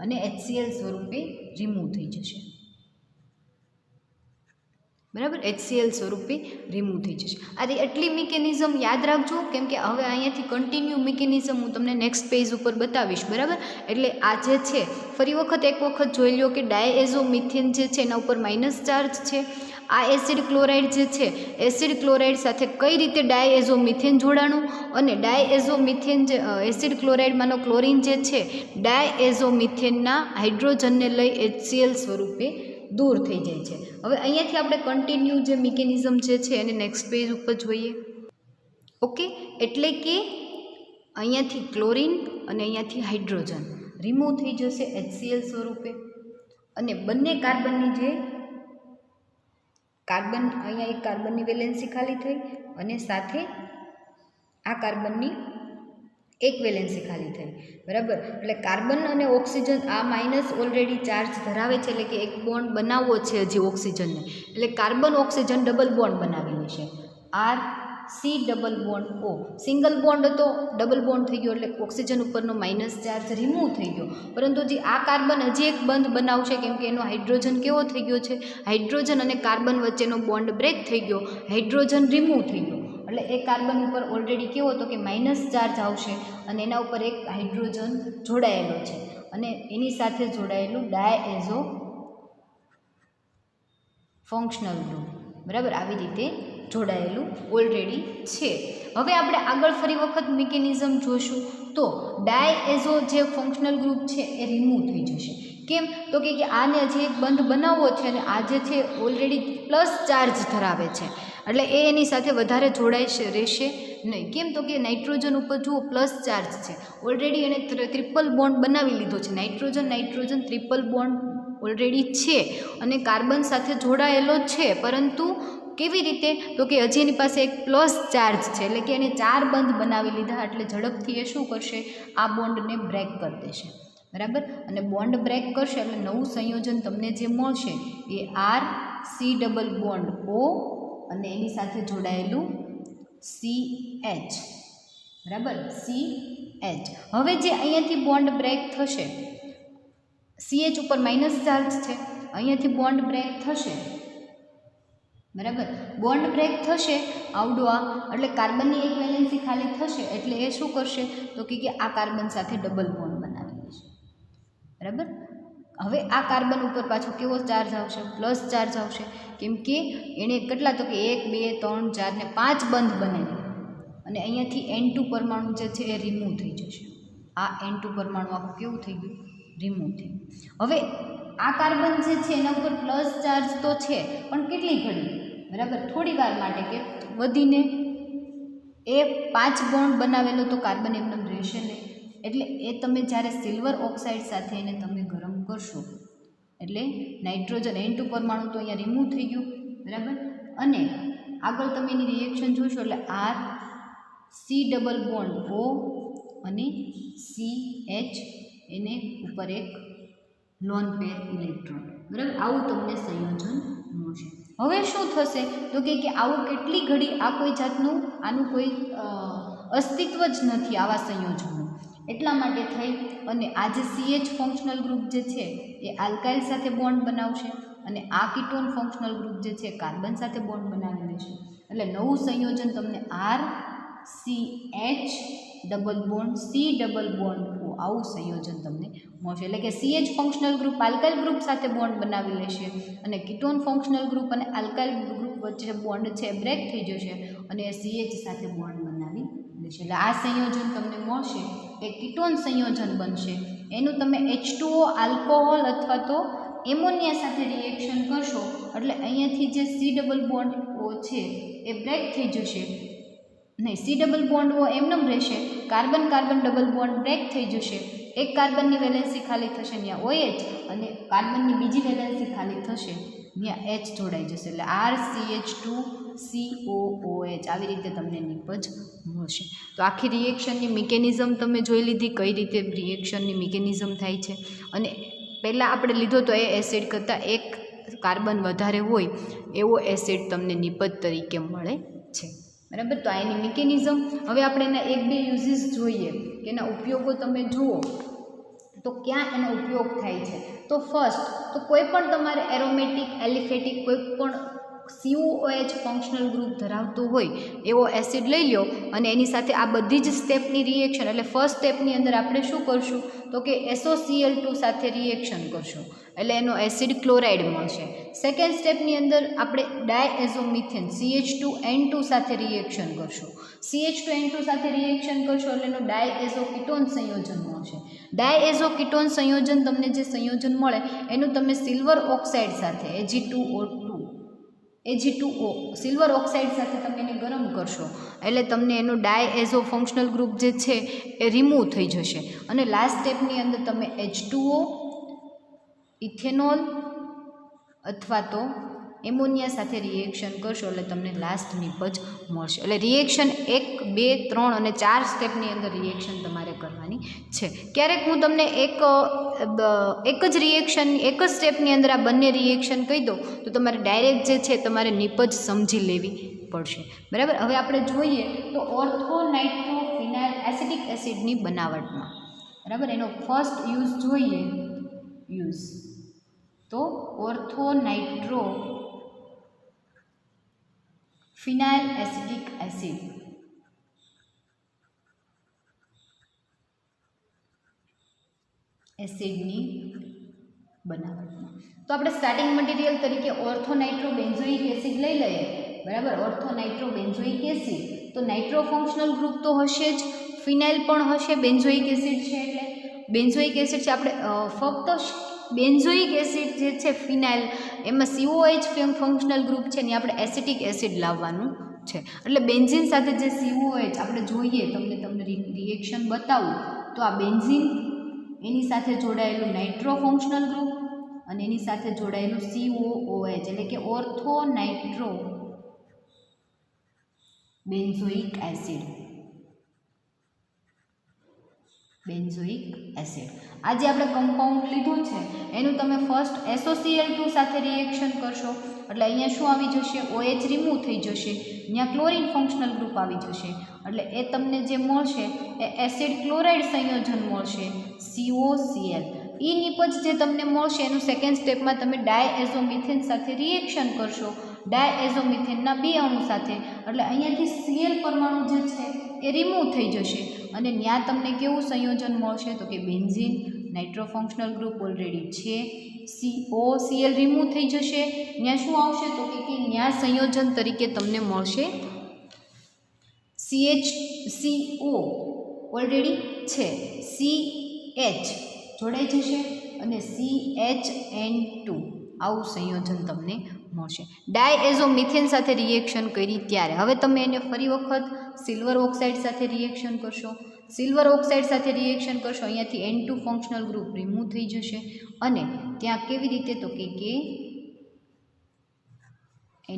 અને HCl સ્વરૂપે રિમૂવ થઈ જશે. બરાબર. HCl સ્વરૂપે રિમૂવ થઈ જશે. આ એટલી મિકેનિઝમ યાદ રાખજો, કેમ કે હવે અહીંયાથી કન્ટિન્યુ મિકેનિઝમ હું તમને નેક્સ્ટ પેજ ઉપર બતાવીશ. બરાબર. એટલે આ જે છે ફરી એક વખત જોઈ લો કે ડાયએઝોમિથેન જે છે એના ઉપર માઇનસ ચાર્જ છે. આ એસિડ ક્લોરાઇડ જે છે, એસિડ ક્લોરાઇડ સાથે કઈ રીતે ડાયએઝોમિથેન જોડાણું અને ડાયએઝોમિથેન જે એસિડ ક્લોરાઇડમાંનો ક્લોરિન જે છે ડાયએઝોમિથેનના હાઇડ્રોજનને લઈ HCl સ્વરૂપે દૂર થઈ જાય છે. હવે અહીંયાથી આપણે કન્ટિન્યુ જે મિકેનિઝમ જે છે એને નેક્સ્ટ પેજ ઉપર જોઈએ. ઓકે. એટલે કે અહીંયાથી ક્લોરિન અને અહીંયાથી હાઇડ્રોજન રિમૂવ થઈ જશે HCl સ્વરૂપે અને બંને કાર્બનની જે અહીંયા એક કાર્બનની વેલેન્સી ખાલી થઈ અને સાથે આ કાર્બનની એક વેલેન્સી ખાલી થઈ. બરાબર. એટલે કાર્બન અને ઓક્સિજન આ માઇનસ ઓલરેડી ચાર્જ ધરાવે છે, એટલે કે એક બોન્ડ બનાવવો છે હજી ઓક્સિજનને, એટલે કાર્બન ઓક્સિજન ડબલ બોન્ડ બનાવી લેશે. C double bond O, single bond હતો, ડબલ બોન્ડ થઈ ગયો, એટલે ઓક્સિજન ઉપરનો માઇનસ ચાર્જ રિમૂવ થઈ ગયો, પરંતુ જે આ કાર્બન હજી એક બંધ બનાવશે, કેમ કે એનો હાઇડ્રોજન કેવો થઈ ગયો છે? હાઇડ્રોજન અને કાર્બન વચ્ચેનો બોન્ડ બ્રેક થઈ ગયો, હાઇડ્રોજન રિમૂવ થઈ ગયો, એટલે એ કાર્બન ઉપર ઓલરેડી કેવો હતો કે માઇનસ ચાર્જ આવશે અને એના ઉપર એક હાઇડ્રોજન જોડાયેલો છે અને એની સાથે જોડાયેલું ડાયએઝો ફંક્શનલ ગ્રુપ, બરાબર, આવી રીતે જોડાયેલું ઓલરેડી છે. હવે આપણે આગળ ફરી વખત મિકેનિઝમ જોશું તો ડાયએઝો જે ફંક્શનલ ગ્રુપ છે એ રિમૂવ થઈ જશે. કેમ? તો કે આને હજી એક બંધ બનાવવો છે અને આ જે છે ઓલરેડી પ્લસ ચાર્જ ધરાવે છે, એટલે એ એની સાથે વધારે જોડાઈ રહેશે નહીં. કેમ? તો કે નાઇટ્રોજન ઉપર જુઓ પ્લસ ચાર્જ છે, ઓલરેડી એને ટ્રિપલ બોન્ડ બનાવી લીધો છે. Nitrogen nitrogen triple bond already છે અને કાર્બન સાથે જોડાયેલો છે, પરંતુ કેવી રીતે? તો કે હજી એની પાસે એક પ્લસ ચાર્જ છે, એટલે કે એને 4 બંધ બનાવી લીધા, એટલે ઝડપથી એ શું કરશે? આ બોન્ડને બ્રેક કરી દેશે, બરાબર. અને બોન્ડ બ્રેક કરશે એટલે નવું સંયોજન તમને જે મળશે એ R C double bond O અને એની સાથે જોડાયેલું CH, બરાબર, CH. હવે જે અહીંયાથી બોન્ડ બ્રેક થશે, CH ઉપર માઇનસ ચાર્જ છે, અહીંયાથી બોન્ડ બ્રેક થશે, બરાબર. બોન્ડ બ્રેક થશે આવડું આ, એટલે કાર્બનની એક વેલેન્સી ખાલી થશે, એટલે એ શું કરશે? તો કે આ કાર્બન સાથે ડબલ બોન્ડ બનાવી લેશે, બરાબર. હવે આ કાર્બન ઉપર પાછો કેવો ચાર્જ આવશે? પ્લસ ચાર્જ આવશે. કેમ કે એણે કેટલા? તો કે 1 2 3 4 ને 5 બંધ બનાવી, અને અહીંયાથી N2 પરમાણુ જે છે એ રિમૂવ થઈ જશે. આ N2 પરમાણુ આખું કેવું થઈ ગયું? રિમૂવ થઈ ગયું. હવે આ કાર્બન જે છે એના ઉપર પ્લસ ચાર્જ તો છે, પણ કેટલી ઘડી? બરાબર, થોડી વાર માટે, કે વધીને એ 5 બોન્ડ બનાવેલો તો કાર્બન એમને રહેશે નહીં. એટલે એ તમે જ્યારે સિલ્વર ઓક્સાઇડ સાથે એને તમે ગરમ કરશો એટલે નાઇટ્રોજન N2 પરમાણુ તો અહીંયા રિમૂવ થઈ ગયું, બરાબર. અને આગળ તમે એની રિએક્શન જોશો એટલે R C double bond O અને CH, એને ઉપર એક લોન પેર ઇલેક્ટ્રોન, બરાબર. આવું તમને સંયોજન મળશે. હવે શું થશે? તો કે આવું કેટલી ઘડી આ કોઈ જાતનું આનું કોઈ અસ્તિત્વ જ નથી આવા સંયોજનનું. એટલા માટે થઈ અને આ જે CH ફંક્શનલ ગ્રુપ જે છે એ આલ્કાઇલ સાથે બોન્ડ બનાવશે અને આ કીટોન ફંક્શનલ ગ્રુપ જે છે કાર્બન સાથે બોન્ડ બનાવી લેશે. એટલે નવું સંયોજન તમને R CH double bond C double bond O, આવું સંયોજન તમને મળશે. એટલે કે CH functional group alkyl group સાથે બોન્ડ બનાવી લેશે અને કીટોન ફંક્શનલ ગ્રુપ અને આલ્કાઇલ ગ્રુપ વચ્ચે બોન્ડ છે બ્રેક થઈ જશે અને એ CH સાથે બોન્ડ બનાવી લેશે. એટલે આ સંયોજન તમને મળશે એ કીટોન સંયોજન બનશે. એનું તમે H2O આલ્કોહોલ અથવા તો એમોનિયા સાથે રિએક્શન કરશો એટલે અહીંયાથી જે સી ડબલ બોન્ડ ઓ છે એ બ્રેક થઈ જશે. નહીં, સી ડબલ બોન્ડ ઓ એમનેમ રહેશે, carbon carbon double bond break થઈ જશે. એક કાર્બનની વેલેન્સી ખાલી થશે ત્યાં OH અને કાર્બનની બીજી વેલેન્સી ખાલી થશે ત્યાં H જોડાઈ જશે. એટલે RCH2COOH આવી રીતે તમને નિપજ મળશે. તો આખી રિએક્શનની મિકેનિઝમ તમે જોઈ લીધી, કઈ રીતે રિએક્શનની મિકેનિઝમ થાય છે. અને પહેલાં આપણે લીધો તો એ એસિડ કરતાં એક કાર્બન વધારે હોય એવો એસિડ તમને નિપજ તરીકે મળે છે, બરાબર. તો આ એની મિકેનિઝમ. હવે આપણે એના 1-2 યુઝીસ જોઈએ કે એના ઉપયોગો તમે જુઓ તો ક્યાં એનો ઉપયોગ થાય છે. તો ફર્સ્ટ તો કોઈ પણ તમારે એરોમેટિક એલિફેટિક કોઈ પણ COOH ફંક્શનલ ગ્રુપ ધરાવતો હોય એવો એસિડ લઈ લો અને એની સાથે આ બધી જ સ્ટેપની રિએક્શન, એટલે ફર્સ્ટ સ્ટેપની અંદર આપણે શું કરશું તો કે SOCl2 સાથે રિએક્શન કરશું એટલે એનો એસિડ ક્લોરાઇડ મળશે. સેકન્ડ સ્ટેપની અંદર આપણે ડાયએઝોમિથેન CH2N2 સાથે રિએક્શન કરશું. CH2N2 સાથે રિએક્શન કરશો એટલે એનો ડાયએઝો કીટોન સંયોજન મળશે. ડાયએઝો કીટોન સંયોજન તમને જે સંયોજન મળે એનું તમે સિલ્વર ઓક્સાઇડ સાથે Ag2O સિલ્વર ઓક્સાઇડ સાથે તમે એને ગરમ કરશો એટલે તમને એનું ડાયએઝો ફંક્શનલ ગ્રુપ જે છે એ રિમૂવ થઈ જશે. અને લાસ્ટ સ્ટેપની અંદર તમે H2O ઇથેનોલ અથવા તો એમોનિયા સાથે રિએક્શન કરશો એટલે તમને લાસ્ટ નિપજ મળશે. એટલે રિએક્શન 1, 2, 3 અને 4 સ્ટેપની અંદર રિએક્શન તમારે કરવાની છે. ક્યારેક હું તમને એક જ રિએક્શન એક જ સ્ટેપની અંદર આ બંને રિએક્શન કહી દઉં તો તમારે ડાયરેક્ટ જે છે તમારે નિપજ સમજી લેવી પડશે, બરાબર. હવે આપણે જોઈએ તો ઓર્થો નાઇટ્રો ફિનાઇલ એસિટિક એસિડની બનાવટમાં, બરાબર, એનો ફર્સ્ટ યુઝ જોઈએ. યુઝ તો ઓર્થો નાઇટ્રો ફિનાઇલ એસિટિક એસિડ એસિડની બનાવટમાં. તો આપણે સ્ટાર્ટિંગ મટીરિયલ તરીકે ઓર્થોનાઇટ્રોબેન્ઝોઇક એસિડ લઈ લઈએ, બરાબર. ઓર્થોનાઇટ્રોબેન્ઝોઇક એસિડ, તો નાઇટ્રો ફંક્શનલ ગ્રુપ તો હશે જ, ફિનાઇલ પણ હશે, બેન્ઝોઇક એસિડ છે એટલે બેન્ઝોઇક એસિડ છે. આપણે ફક્ત બેન્ઝોઇક એસિડ જે છે ફિનાઇલ, એમાં COH ફંક્શનલ ગ્રુપ છે ને આપણે એસિટિક એસિડ લાવવાનું છે. એટલે બેન્ઝીન સાથે જે COH આપણે જોઈએ, તમને રિએક્શન બતાવું તો આ બેન્ઝીન, એની સાથે જોડાયેલું નાઇટ્રો ફંક્શનલ ગ્રુપ અને એની સાથે જોડાયેલું COOH એટલે કે ઓર્થોનાઇટ્રો બેન્ઝોઇક એસિડ. બેન્ઝોઇક એસિડ આ જે આપણે કમ્પાઉન્ડ લીધું છે એનું તમે ફર્સ્ટ SOCl2 સાથે રિએક્શન કરશો એટલે અહીંયા શું આવી જશે? OH રિમૂવ થઈ જશે, અહીંયા ક્લોરીન ફંક્શનલ ગ્રુપ આવી જશે એટલે એ તમને જે મળશે એ એસિડ ક્લોરાઇડ સંયોજન મળશે COCl. એ નિપજ જે તમને મળશે એનું સેકન્ડ સ્ટેપમાં તમે ડાયએઝોમિથેન સાથે રિએક્શન કરશો, ડાયએઝોમિથેનના 2 અણુ સાથે એટલે અહીંયાથી Cl પરમાણુ જે છે એ રિમૂવ થઈ જશે અને ત્યાં તમને કેવું સંયોજન મળશે? તો કે benzene, nitro functional group already છે, COCl રિમૂવ થઈ જશે, ત્યાં શું આવશે? તો કે ત્યાં સંયોજન તરીકે તમને મળશે CHCO ઓલરેડી છે, CH જોડાઈ જશે અને CHN2 આવું સંયોજન તમને મળશે. ડાયએઝોમિથેન સાથે રિએક્શન કરી ત્યારે હવે તમે એને ફરી વખત સિલ્વર ઓક્સાઇડ સાથે રિએક્શન કરશો. સિલ્વર ઓક્સાઇડ સાથે રિએક્શન કરશો, અહીંયાથી N2 ફંક્શનલ ગ્રુપ રિમૂવ થઈ જશે અને ત્યાં કેવી રીતે? તો કે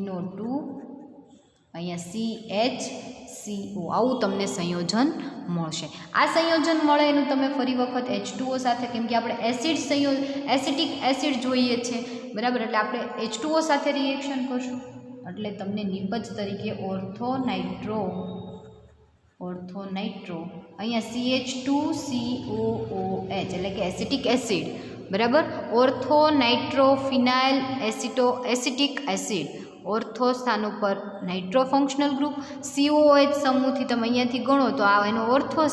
NO2 અહીંયા CHCO આવું તમને સંયોજન મળશે. આ સંયોજન મળે એનું તમે ફરી વખત H2O સાથે, કેમ કે આપણે એસિટિક એસિડ જોઈએ છે, બરાબર, એટલે આપણે H2O સાથે રિએક્શન કરશું એટલે તમને નિપજ તરીકે ઓર્થોનાઇટ્રો અહીંયા CH2COOH એટલે કે એસિટિક એસિડ, બરાબર, ઓર્થોનાઇટ્રો ફિનાઇલ એસિટિક એસિડ. ઓર્થો સ્થાન ઉપર નાઇટ્રો ફંક્શનલ ગ્રુપ, COH સમૂહથી તમે અહીંયાથી ગણો તો આ એનું ઓર્થો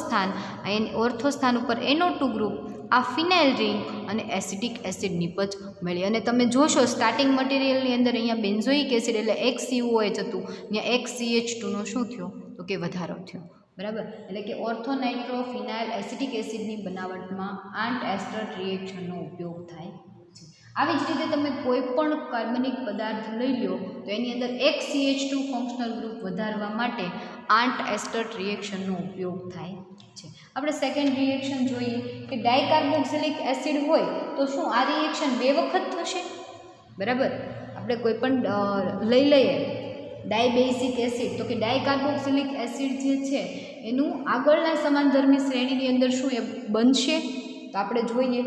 સ્થાન ઉપર NO2 ગ્રુપ, આ ફિનાઇલ રિંગ અને એસિટિક એસિડ નિપજ મળી. અને તમે જોશો સ્ટાર્ટિંગ મટીરિયલની અંદર અહીંયા બેન્ઝોઇક એસિડ એટલે એક COH હતું, ત્યાં એક CH2નો શું થયો? તો કે વધારો થયો, બરાબર. એટલે કે ઓર્થોનાઇટ્રો ફિનાઇલ એસિટિક એસિડની બનાવટમાં આંટ એસ્ટર રિએક્શનનો ઉપયોગ થાય છે. આવી જ રીતે તમે કોઈ પણ કાર્બનિક પદાર્થ લઈ લો તો એની અંદર એક CH2 ફંક્શનલ ગ્રુપ વધારવા માટે આંટ એસ્ટર રિએક્શનનો ઉપયોગ થાય છે. આપણે સેકન્ડ રિએક્શન જોઈએ કે ડાયકાર્બોક્સિલિક એસિડ હોય તો શું આ રિએક્શન 2 વખત થશે? બરાબર, આપણે કોઈ પણ લઈ લઈએ ડાયબેઝિક એસિડ, તો કે ડાયકાર્બોક્સિલિક એસિડ જે છે એનું આગળના સમાનધર્મી શ્રેણીની અંદર શું એ બનશે? તો આપણે જોઈએ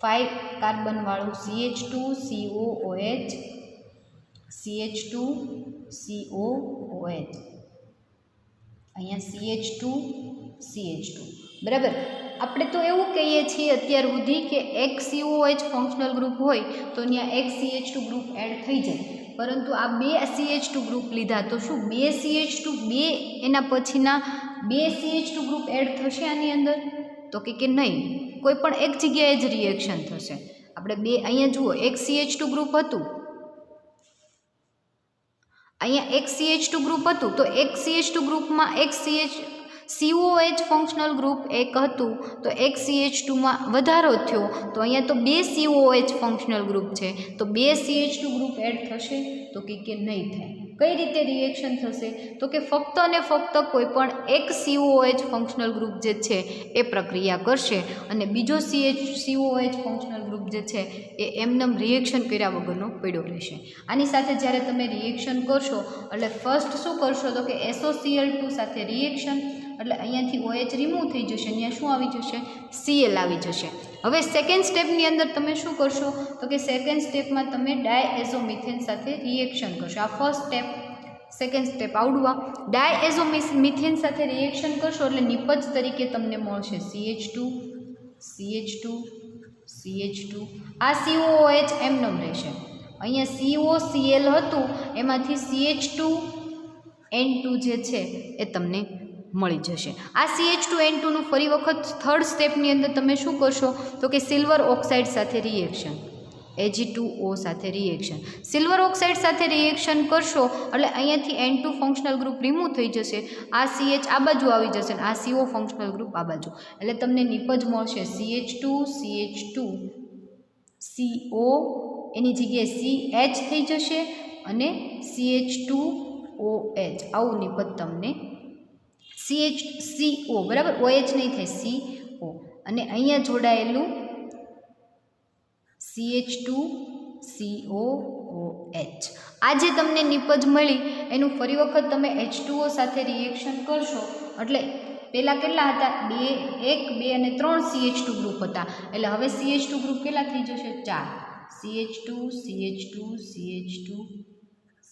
5 કાર્બનવાળું CH2COOH, CH2COOH, અહીંયા CH2, બરાબર. આપણે તો એવું કહીએ છીએ અત્યાર સુધી કે એક COH ફંક્શનલ ગ્રુપ હોય તો ત્યાં એક CH2 ગ્રુપ એડ થઈ જાય, પરંતુ આ 2 CH2 ગ્રુપ લીધા તો શું 2 CH2 એના પછીના 2 CH2 ગ્રુપ એડ થશે આની અંદર? તો કે નહીં, કોઈ પણ એક જગ્યાએ જ રિએક્શન થશે. આપણે અહીંયા જુઓ એક CH2 ગ્રુપ હતું, અહીંયા એક CH2 ગ્રુપ હતું તો એક CH2 ગ્રુપમાં એક COH ફંક્શનલ ગ્રુપ એક હતું તો એક CH2માં વધારો થયો તો અહીંયા તો 2 COH ફંક્શનલ ગ્રુપ છે તો 2 CH2 ગ્રુપ એડ થશે? તો કે નહીં થાય. કઈ રીતે રિએક્શન થશે? તો કે ફક્ત અને ફક્ત કોઈ પણ એક COH ફંક્શનલ ગ્રુપ જે છે એ પ્રક્રિયા કરશે અને બીજો COH ફંક્શનલ ગ્રુપ જે છે એ એમનેમ રિએક્શન કર્યા વગરનો પડ્યો રહેશે. આની સાથે જ્યારે તમે રિએક્શન કરશો એટલે ફર્સ્ટ શું કરશો? તો કે SOCl2 સાથે રિએક્શન એટલે અહીંયાથી OH રિમૂવ થઈ જશે, અહીંયા શું આવી જશે? Cl આવી જશે. હવે સેકન્ડ સ્ટેપની અંદર તમે શું કરશો? તો કે સેકન્ડ સ્ટેપમાં તમે ડાયએઝોમિથેન સાથે રિએક્શન કરશો. આ ફર્સ્ટ સ્ટેપ, સેકન્ડ સ્ટેપ આવડવા ડાયએઝોમિથેન સાથે રિએક્શન કરશો એટલે નિપજ તરીકે તમને મળશે CH2. આ COOH એમનેમ રહેશે. અહીંયા COCl હતું એમાંથી CH2N2 જે છે એ તમને મળી જશે. આ CH2N2નું ફરી વખત થર્ડ સ્ટેપની અંદર તમે શું કરશો તો કે સિલ્વર ઓક્સાઇડ સાથે રિએક્શન, Ag2O સાથે રિએક્શન, સિલ્વર ઓક્સાઇડ સાથે રિએક્શન કરશો એટલે અહીંયાથી N2 ફંક્શનલ ગ્રુપ રિમૂવ થઈ જશે, આ CH આ બાજુ આવી જશે અને આ CO ફંક્શનલ ગ્રુપ આ બાજુ, એટલે તમને નિપજ મળશે CH2 CO, એની જગ્યાએ CH થઈ જશે અને CH2OH, આવું નિપજ તમને CHCO બરાબર, OH નહીં થાય CO, અને અહીંયા જોડાયેલું CH2COOH. આ જે તમને નિપજ મળી એનું ફરી વખત તમે H2O સાથે રિએક્શન કરશો એટલે પહેલાં કેટલા હતા 1, 2 અને 3 CH2 ગ્રુપ હતા, એટલે હવે CH2 ગ્રુપ કેટલા થઈ જશે 4, CH2 CH2 CH2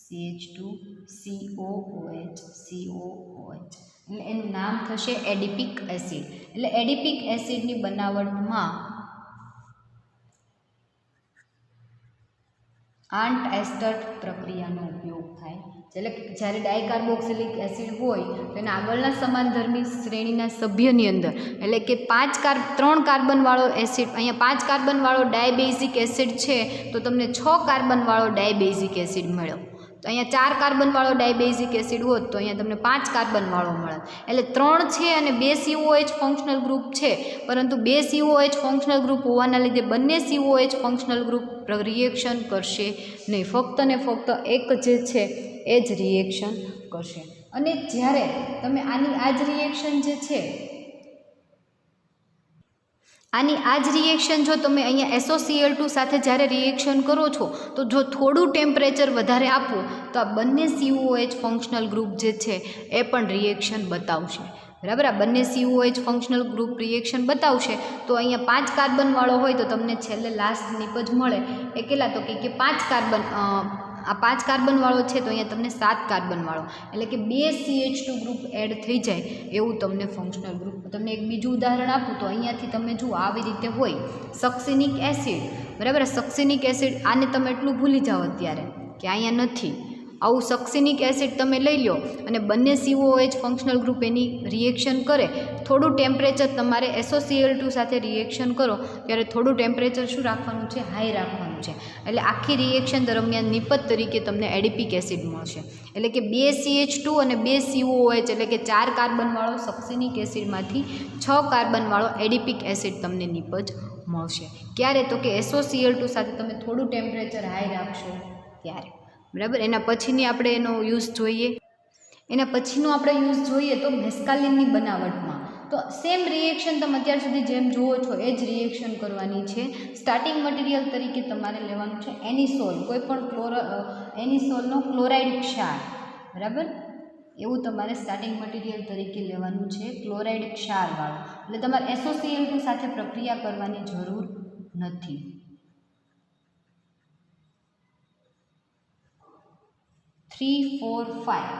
CH2 COOH COOH, એટલે એનું નામ થશે એડિપિક એસિડ. એટલે એડિપિક એસિડની બનાવટમાં આન્ટ એસ્ટર પ્રક્રિયાનો ઉપયોગ થાય. એટલે જ્યારે ડાયકાર્બોક્સિલિક એસિડ હોય તો એના આગળના સમાનધર્મી શ્રેણીના સભ્યની અંદર એટલે કે 3 કાર્બનવાળો એસિડ, અહીંયા 5 કાર્બનવાળો ડાયબેઝિક એસિડ છે તો તમને 6 કાર્બનવાળો ડાયબેઝિક એસિડ મળ્યો. તો અહીંયા 4 કાર્બનવાળો ડાયબેઝિક એસિડ હોત તો અહીંયા તમને 5 કાર્બનવાળો મળે. એટલે 3 છે અને 2 COH ફંક્શનલ ગ્રુપ છે, પરંતુ 2 COH ફંક્શનલ ગ્રુપ હોવાના લીધે બંને COH ફંક્શનલ ગ્રુપ રિએક્શન કરશે નહીં, ફક્ત ને ફક્ત એક જે છે એ જ રિએક્શન કરશે. અને જ્યારે તમે આની આ જ રિએક્શન જે છે આની આ જ રિએક્શન જો તમે અહીંયા SOCl2 સાથે જ્યારે રિએક્શન કરો છો તો જો થોડું ટેમ્પરેચર વધારે આપો તો આ બંને COH ફંક્શનલ ગ્રુપ જે છે એ પણ રિએક્શન બતાવશે. બરાબર, આ બંને COH ફંક્શનલ ગ્રુપ રિએક્શન બતાવશે. તો અહીંયા 5 કાર્બનવાળો હોય તો તમને છેલ્લે લાસ્ટ નિપજ મળે એ કેટલા તો કે 5 કાર્બન, આ 5 કાર્બનવાળો છે તો અહીંયા તમને 7 કાર્બનવાળો, એટલે કે 2 CH2 ગ્રુપ એડ થઈ જાય એવું તમને ફંક્શનલ ગ્રુપ. તમને એક બીજું ઉદાહરણ આપું તો અહીંયાથી તમે જુઓ આવી રીતે હોય સક્સિનિક એસિડ, બરાબર, સક્સિનિક એસિડ આને તમે એટલું ભૂલી જાઓ અત્યારે કે અહીંયા નથી, આવું સક્સિનિક એસિડ તમે લઈ લો અને બંને COH ફંક્શનલ ગ્રુપ એની રિએક્શન કરે, થોડું ટેમ્પરેચર તમારે SOCl2 સાથે રિએક્શન કરો ત્યારે થોડું ટેમ્પરેચર શું રાખવાનું છે, હાઈ રાખવાનું છે. એટલે આખી રિએક્શન દરમિયાન નિપજ તરીકે તમને એડિપિક એસિડ મળશે. એટલે કે 2 CH2 અને 2 COOH એટલે કે 4 કાર્બનવાળો સક્સિનિક એસિડમાંથી 6 કાર્બનવાળો એડિપિક એસિડ તમને નિપજ મળશે. ક્યારે તો કે SOCl2 સાથે તમે થોડું ટેમ્પરેચર હાઈ રાખશો ત્યારે. બરાબર, એના પછીની આપણે એનો યુઝ જોઈએ. એના પછીનો આપણે યુઝ જોઈએ તો મેસ્કાલિનની બનાવટમાં તો સેમ રિએક્શન તમે અત્યાર સુધી જેમ જુઓ છો એ જ રિએક્શન કરવાની છે. સ્ટાર્ટિંગ મટીરિયલ તરીકે તમારે લેવાનું છે એનિસોલ, કોઈ પણ એનિસોલનો ક્લોરાઇડ ક્ષાર, બરાબર, એવું તમારે સ્ટાર્ટિંગ મટીરિયલ તરીકે લેવાનું છે, ક્લોરાઇડ ક્ષારવાળું. એટલે તમારે SOCl2 સાથે પ્રક્રિયા કરવાની જરૂર નથી. 3, 4, 5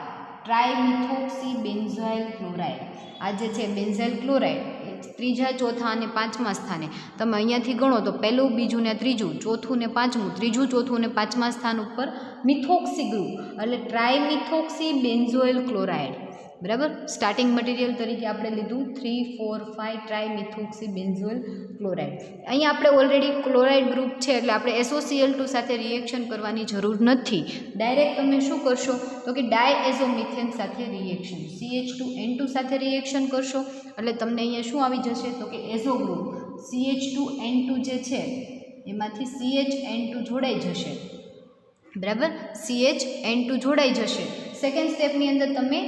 ટ્રાયમિથોક્સી બેન્ઝાઇલ ક્લોરાઇડ. આ જે છે બેન્ઝાઇલ ક્લોરાઇડ એ 3જા, 4થા અને 5મા સ્થાને. તમે અહીંયાથી ગણો તો પહેલું, બીજું ને ત્રીજું, ચોથું ને પાંચમું, ત્રીજું, ચોથું ને 5મા સ્થાન ઉપર મિથોક્સી ગ્રુપ એટલે ટ્રાયમિથોક્સી બેન્ઝોઇલ ક્લોરાઇડ. બરાબર, સ્ટાર્ટિંગ મટીરિયલ તરીકે આપણે લીધું 3, 4, 5 ટ્રાયમિથોક્સી બેન્ઝોઇલ ક્લોરાઇડ. અહીંયા આપણે ઓલરેડી ક્લોરાઇડ ગ્રુપ છે એટલે આપણે SOCl2 સાથે રિએક્શન કરવાની જરૂર નથી. ડાયરેક્ટ તમે શું કરશો તો કે ડાયએઝોમિથેન સાથે રિએક્શન, CH2N2 સાથે રિએક્શન કરશો એટલે તમને અહીંયા શું આવી જશે તો કે એઝો ગ્રુપ CH2N2 જે છે એમાંથી CHN2 જોડાઈ જશે. બરાબર, CHN2 જોડાઈ જશે. સેકન્ડ સ્ટેપની અંદર તમે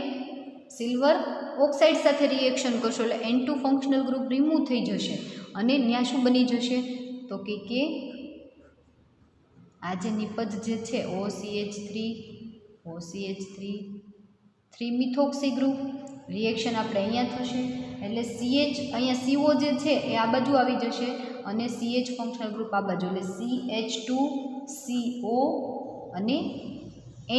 સિલ્વર ઓક્સાઇડ સાથે રિએક્શન કરશો એટલે N2 ફંક્શનલ ગ્રુપ રિમૂવ થઈ જશે અને ત્યાં શું બની જશે તો કે આ જે નિપજ જે છે OCH3 3 મિથોક્સી ગ્રુપ રિએક્શન આપણે અહીંયા થશે એટલે CH અહીંયા CO જે છે એ આ બાજુ આવી જશે અને CH ફંક્શનલ ગ્રુપ આ બાજુ એટલે CH2CO અને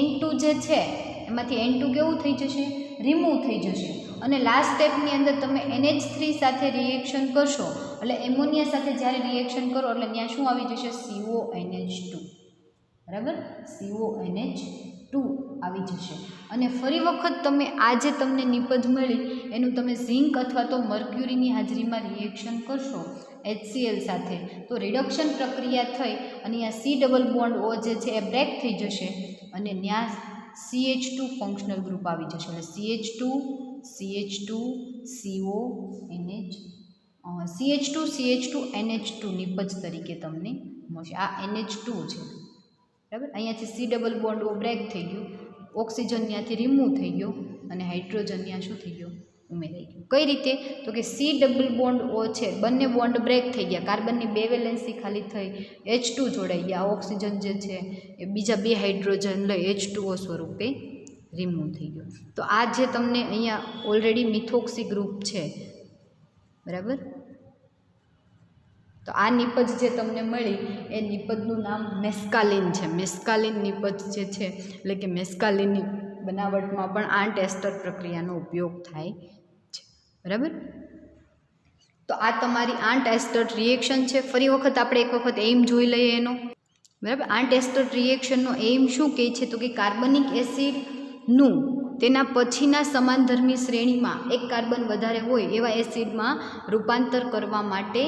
N2 જે છે એમાંથી N2 કેવું થઈ જશે, રિમૂવ થઈ જશે. અને લાસ્ટ સ્ટેપની અંદર તમે NH3 સાથે રિએક્શન કરશો એટલે એમોનિયા સાથે જ્યારે રિએક્શન કરો એટલે ત્યાં શું આવી જશે CONH2. બરાબર, CONH2 આવી જશે. અને ફરી વખત તમે આ જે તમને નિપજ મળી એનું તમે ઝિંક અથવા તો મર્ક્યુરીની હાજરીમાં રિએક્શન કરશો HCl સાથે, તો રિડક્શન પ્રક્રિયા થઈ અને આ C ડબલ બોન્ડ O જે છે એ બ્રેક થઈ જશે અને ત્યાં CH2 ફંક્શનલ ગ્રુપ આવી જશે. એટલે CH2 NH2 નિપજ તરીકે તમને મળશે. આ NH2 છે, બરાબર. અહીંયાથી C double bond O break થઈ ગયું, ઓક્સિજન ત્યાંથી રિમૂવ થઈ ગયો અને હાઇડ્રોજન ત્યાં શું થઈ ગયો, ઉમેરાઈ ગયું. કઈ રીતે? તો કે C ડબલ બોન્ડ O છે, બંને બોન્ડ બ્રેક થઈ ગયા, કાર્બનની 2 વેલેન્સી ખાલી થઈ, H2 જોડાઈ ગયા, ઓક્સિજન જે છે એ બીજા 2 હાઇડ્રોજન લઈ H2O સ્વરૂપે રિમૂવ થઈ ગયો. તો આ જે તમને અહીંયા ઓલરેડી મિથોક્સી ગ્રુપ છે, બરાબર. તો આ નિપજ જે તમને મળી એ નિપજનું નામ મેસ્કાલિન છે. મેસ્કાલિન નિપજ જે છે એટલે કે મેસ્કાલિનની બનાવટમાં પણ આંટ એસ્ટર પ્રક્રિયાનો ઉપયોગ થાય છે, બરાબર. તો આ તમારી આંટ એસ્ટર રિએક્શન છે. ફરી વખત આપણે એક વખત એઇમ જોઈ લઈએ એનો, બરાબર. આંટ એસ્ટર રિએક્શનનો એઇમ શું કહે છે? તો કે કાર્બનિક એસિડનું તેના પછીના સમાનધર્મી શ્રેણીમાં એક કાર્બન વધારે હોય એવા એસિડમાં રૂપાંતર કરવા માટે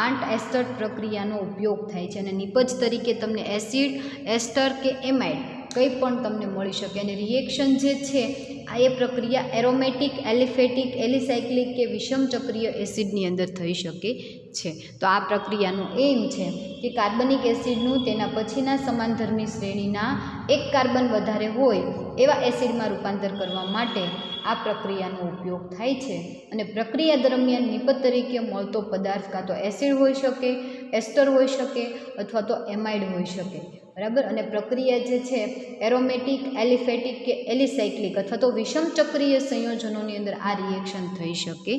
આંટ એસ્ટર પ્રક્રિયાનો ઉપયોગ થાય છે. અને નિપજ તરીકે તમને એસિડ, એસ્ટર કે એમાઇડ કંઈ પણ તમને મળી શકે. અને રિએક્શન જે છે આ એ પ્રક્રિયા એરોમેટિક, એલિફેટિક, એલિસાયક્લિક કે વિષમ ચક્રીય એસિડની અંદર થઈ શકે છે. તો આ પ્રક્રિયાનો એમ છે કે કાર્બનિક એસિડનું તેના પછીના સમાનધર્મી શ્રેણીના એક કાર્બન વધારે હોય એવા એસિડમાં રૂપાંતર કરવા માટે આ પ્રક્રિયાનો ઉપયોગ થાય છે. અને પ્રક્રિયા દરમિયાન નિપજ તરીકે મળતો પદાર્થ કાં તો એસિડ હોઈ શકે, એસ્ટર હોઈ શકે અથવા તો એમાઇડ હોઈ શકે, બરાબર. અને પ્રક્રિયા જે છે એરોમેટિક, એલિફેટિક કે એલિસાયક્લિક અથવા તો વિષમ ચક્રીય સંયોજનોની અંદર આ રિએક્શન થઈ શકે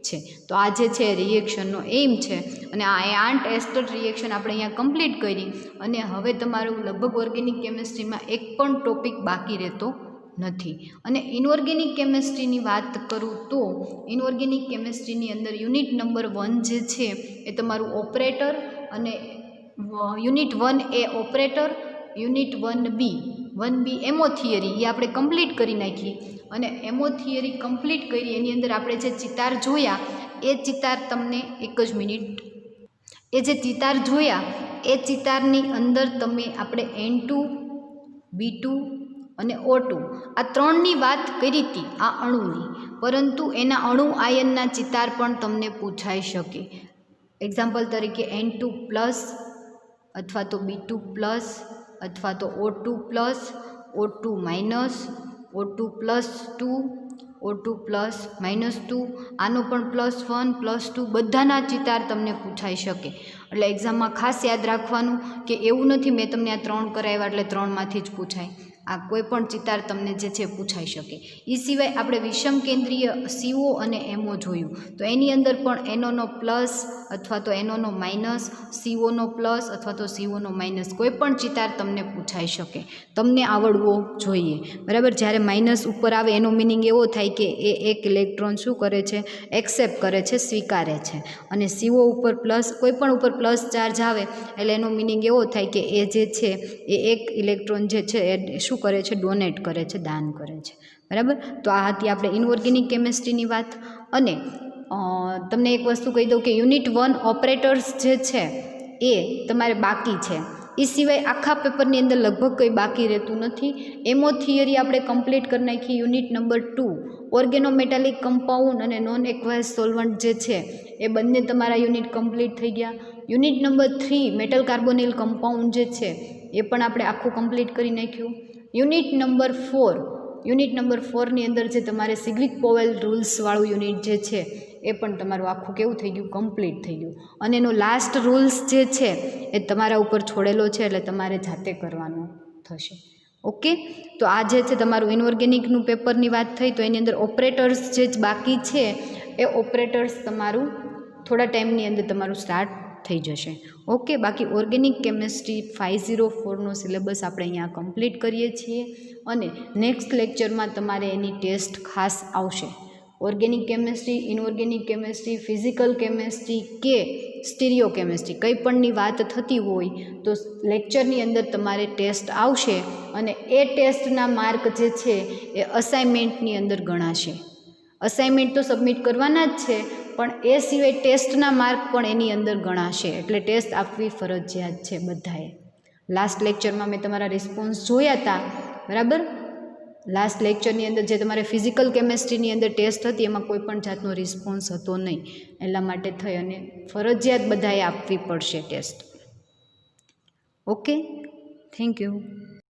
છે. તો આ જે છે રિએક્શનનો એમ છે. અને આ આંટ એસ્ટર રિએક્શન આપણે અહીંયા કમ્પ્લીટ કરી. અને હવે તમારું લગભગ ઓર્ગેનિક કેમિસ્ટ્રીમાં એક પણ ટોપિક બાકી રહેતો નથી. અને ઇનઓર્ગેનિક કેમિસ્ટ્રીની વાત કરું તો ઇનઓર્ગેનિક કેમિસ્ટ્રીની અંદર યુનિટ નંબર 1 જે છે એ તમારું ઓપરેટર, અને unit 1A operator, unit 1B MO theory એ આપણે કમ્પ્લીટ કરી નાખી. અને એમો થિયરી કમ્પ્લીટ કરી એની અંદર આપણે જે ચિતાર જોયા એ ચિતાર તમને એક જ મિનિટ, એ જે ચિતાર જોયા એ ચિતારની અંદર તમે આપણે N2, B2 અને O2 આ ત્રણની વાત કરી હતી આ અણુની, પરંતુ એના અણુ આયનના ચિતાર પણ તમને પૂછાઈ શકે. એક્ઝામ્પલ તરીકે N2 પ્લસ અથવા તો B2 પ્લસ અથવા તો O2 plus, O2 minus, O2 plus 2, O2 plus minus 2, આનો પણ +1 +2 બધાના ચિતાર તમને પૂછાઈ શકે. એટલે એક્ઝામમાં ખાસ યાદ રાખવાનું કે એવું નથી મેં તમને આ 3 કરાવ્યા એટલે 3માંથી જ પૂછાય. આ કોઈ પણ ચિતાર તમને જે છે પૂછાઈ શકે. એ સિવાય આપણે વિષમ કેન્દ્રીય CO અને MO જોયું, તો એની અંદર પણ એનોનો પ્લસ અથવા તો એનોનો માઇનસ, COનો પ્લસ અથવા તો COનો માઇનસ કોઈ પણ ચિતાર તમને પૂછાઈ શકે. તમને આવડવો જોઈએ, બરાબર. જ્યારે માઇનસ ઉપર આવે એનો મિનિંગ એવો થાય કે એ એક ઇલેક્ટ્રોન શું કરે છે, એક્સેપ્ટ કરે છે, સ્વીકારે છે. અને CO ઉપર પ્લસ, કોઈ પણ ઉપર પ્લસ ચાર્જ આવે એટલે એનો મિનિંગ એવો થાય કે એ જે છે એ એક ઇલેક્ટ્રોન જે છે એ શું કરે છે, ડોનેટ કરે છે, દાન કરે છે, બરાબર. તો આ હતી આપણે ઇનઓર્ગેનિક કેમિસ્ટ્રીની વાત. અને તમને એક વસ્તુ કહી દઉં કે યુનિટ 1 ઓપરેટર્સ જે છે એ તમારે બાકી છે. એ સિવાય આખા પેપરની અંદર લગભગ કંઈ બાકી રહેતું નથી. એમો થિયરી આપણે કમ્પ્લીટ કરી નાખી. યુનિટ નંબર 2 ઓર્ગેનોમેટાલિક કમ્પાઉન્ડ અને નોન એક્વાયસ સોલ્વન્ટ જે છે એ બંને તમારા યુનિટ કમ્પ્લીટ થઈ ગયા. Unit number 3 metal carbonyl compound જે છે એ પણ આપણે આખું કમ્પ્લીટ કરી નાખ્યું. યુનિટ નંબર 4ની અંદર જે તમારે સિગ્લિક પોવેલ રૂલ્સવાળું યુનિટ જે છે એ પણ તમારું આખું કેવું થઈ ગયું, કમ્પ્લીટ થઈ ગયું. અને એનો લાસ્ટ રૂલ્સ જે છે એ તમારા ઉપર છોડેલો છે એટલે તમારે જાતે કરવાનો થશે. ઓકે, તો આ જે છે તમારું ઇનઓર્ગેનિકનું પેપરની વાત થઈ. તો એની અંદર ઓપરેટર્સ જે જ બાકી છે એ ઓપરેટર્સ તમારું થોડા ટાઈમની અંદર તમારું સ્ટાર્ટ થઈ જશે. ઓકે, બાકી ઓર્ગેનિક કેમિસ્ટ્રી 504નો સિલેબસ આપણે અહીંયા કમ્પ્લીટ કરીએ છીએ. અને નેક્સ્ટ લેક્ચરમાં તમારે એની ટેસ્ટ ખાસ આવશે. Organic chemistry, inorganic chemistry, physical chemistry કે સ્ટીરિયો કેમેસ્ટ્રી કંઈ પણની વાત થતી હોય તો લેક્ચરની અંદર તમારે ટેસ્ટ આવશે અને એ ટેસ્ટના માર્ક જે છે એ અસાઇનમેન્ટની અંદર ગણાશે. અસાઇનમેન્ટ તો સબમિટ કરવાના જ છે, પણ એ સિવાય ટેસ્ટના માર્ક પણ એની અંદર ગણાશે, એટલે ટેસ્ટ આપવી ફરજિયાત છે બધાએ. લાસ્ટ લેક્ચરમાં મેં તમારા રિસ્પોન્સ જોયા હતા, બરાબર. લાસ્ટ લેક્ચરની અંદર જે તમારે ફિઝિકલ કેમેસ્ટ્રીની અંદર ટેસ્ટ હતી એમાં કોઈ પણ જાતનો રિસ્પોન્સ હતો નહીં, એટલા માટે થઈ અને ફરજિયાત બધાએ આપવી પડશે ટેસ્ટ. Okay, thank you.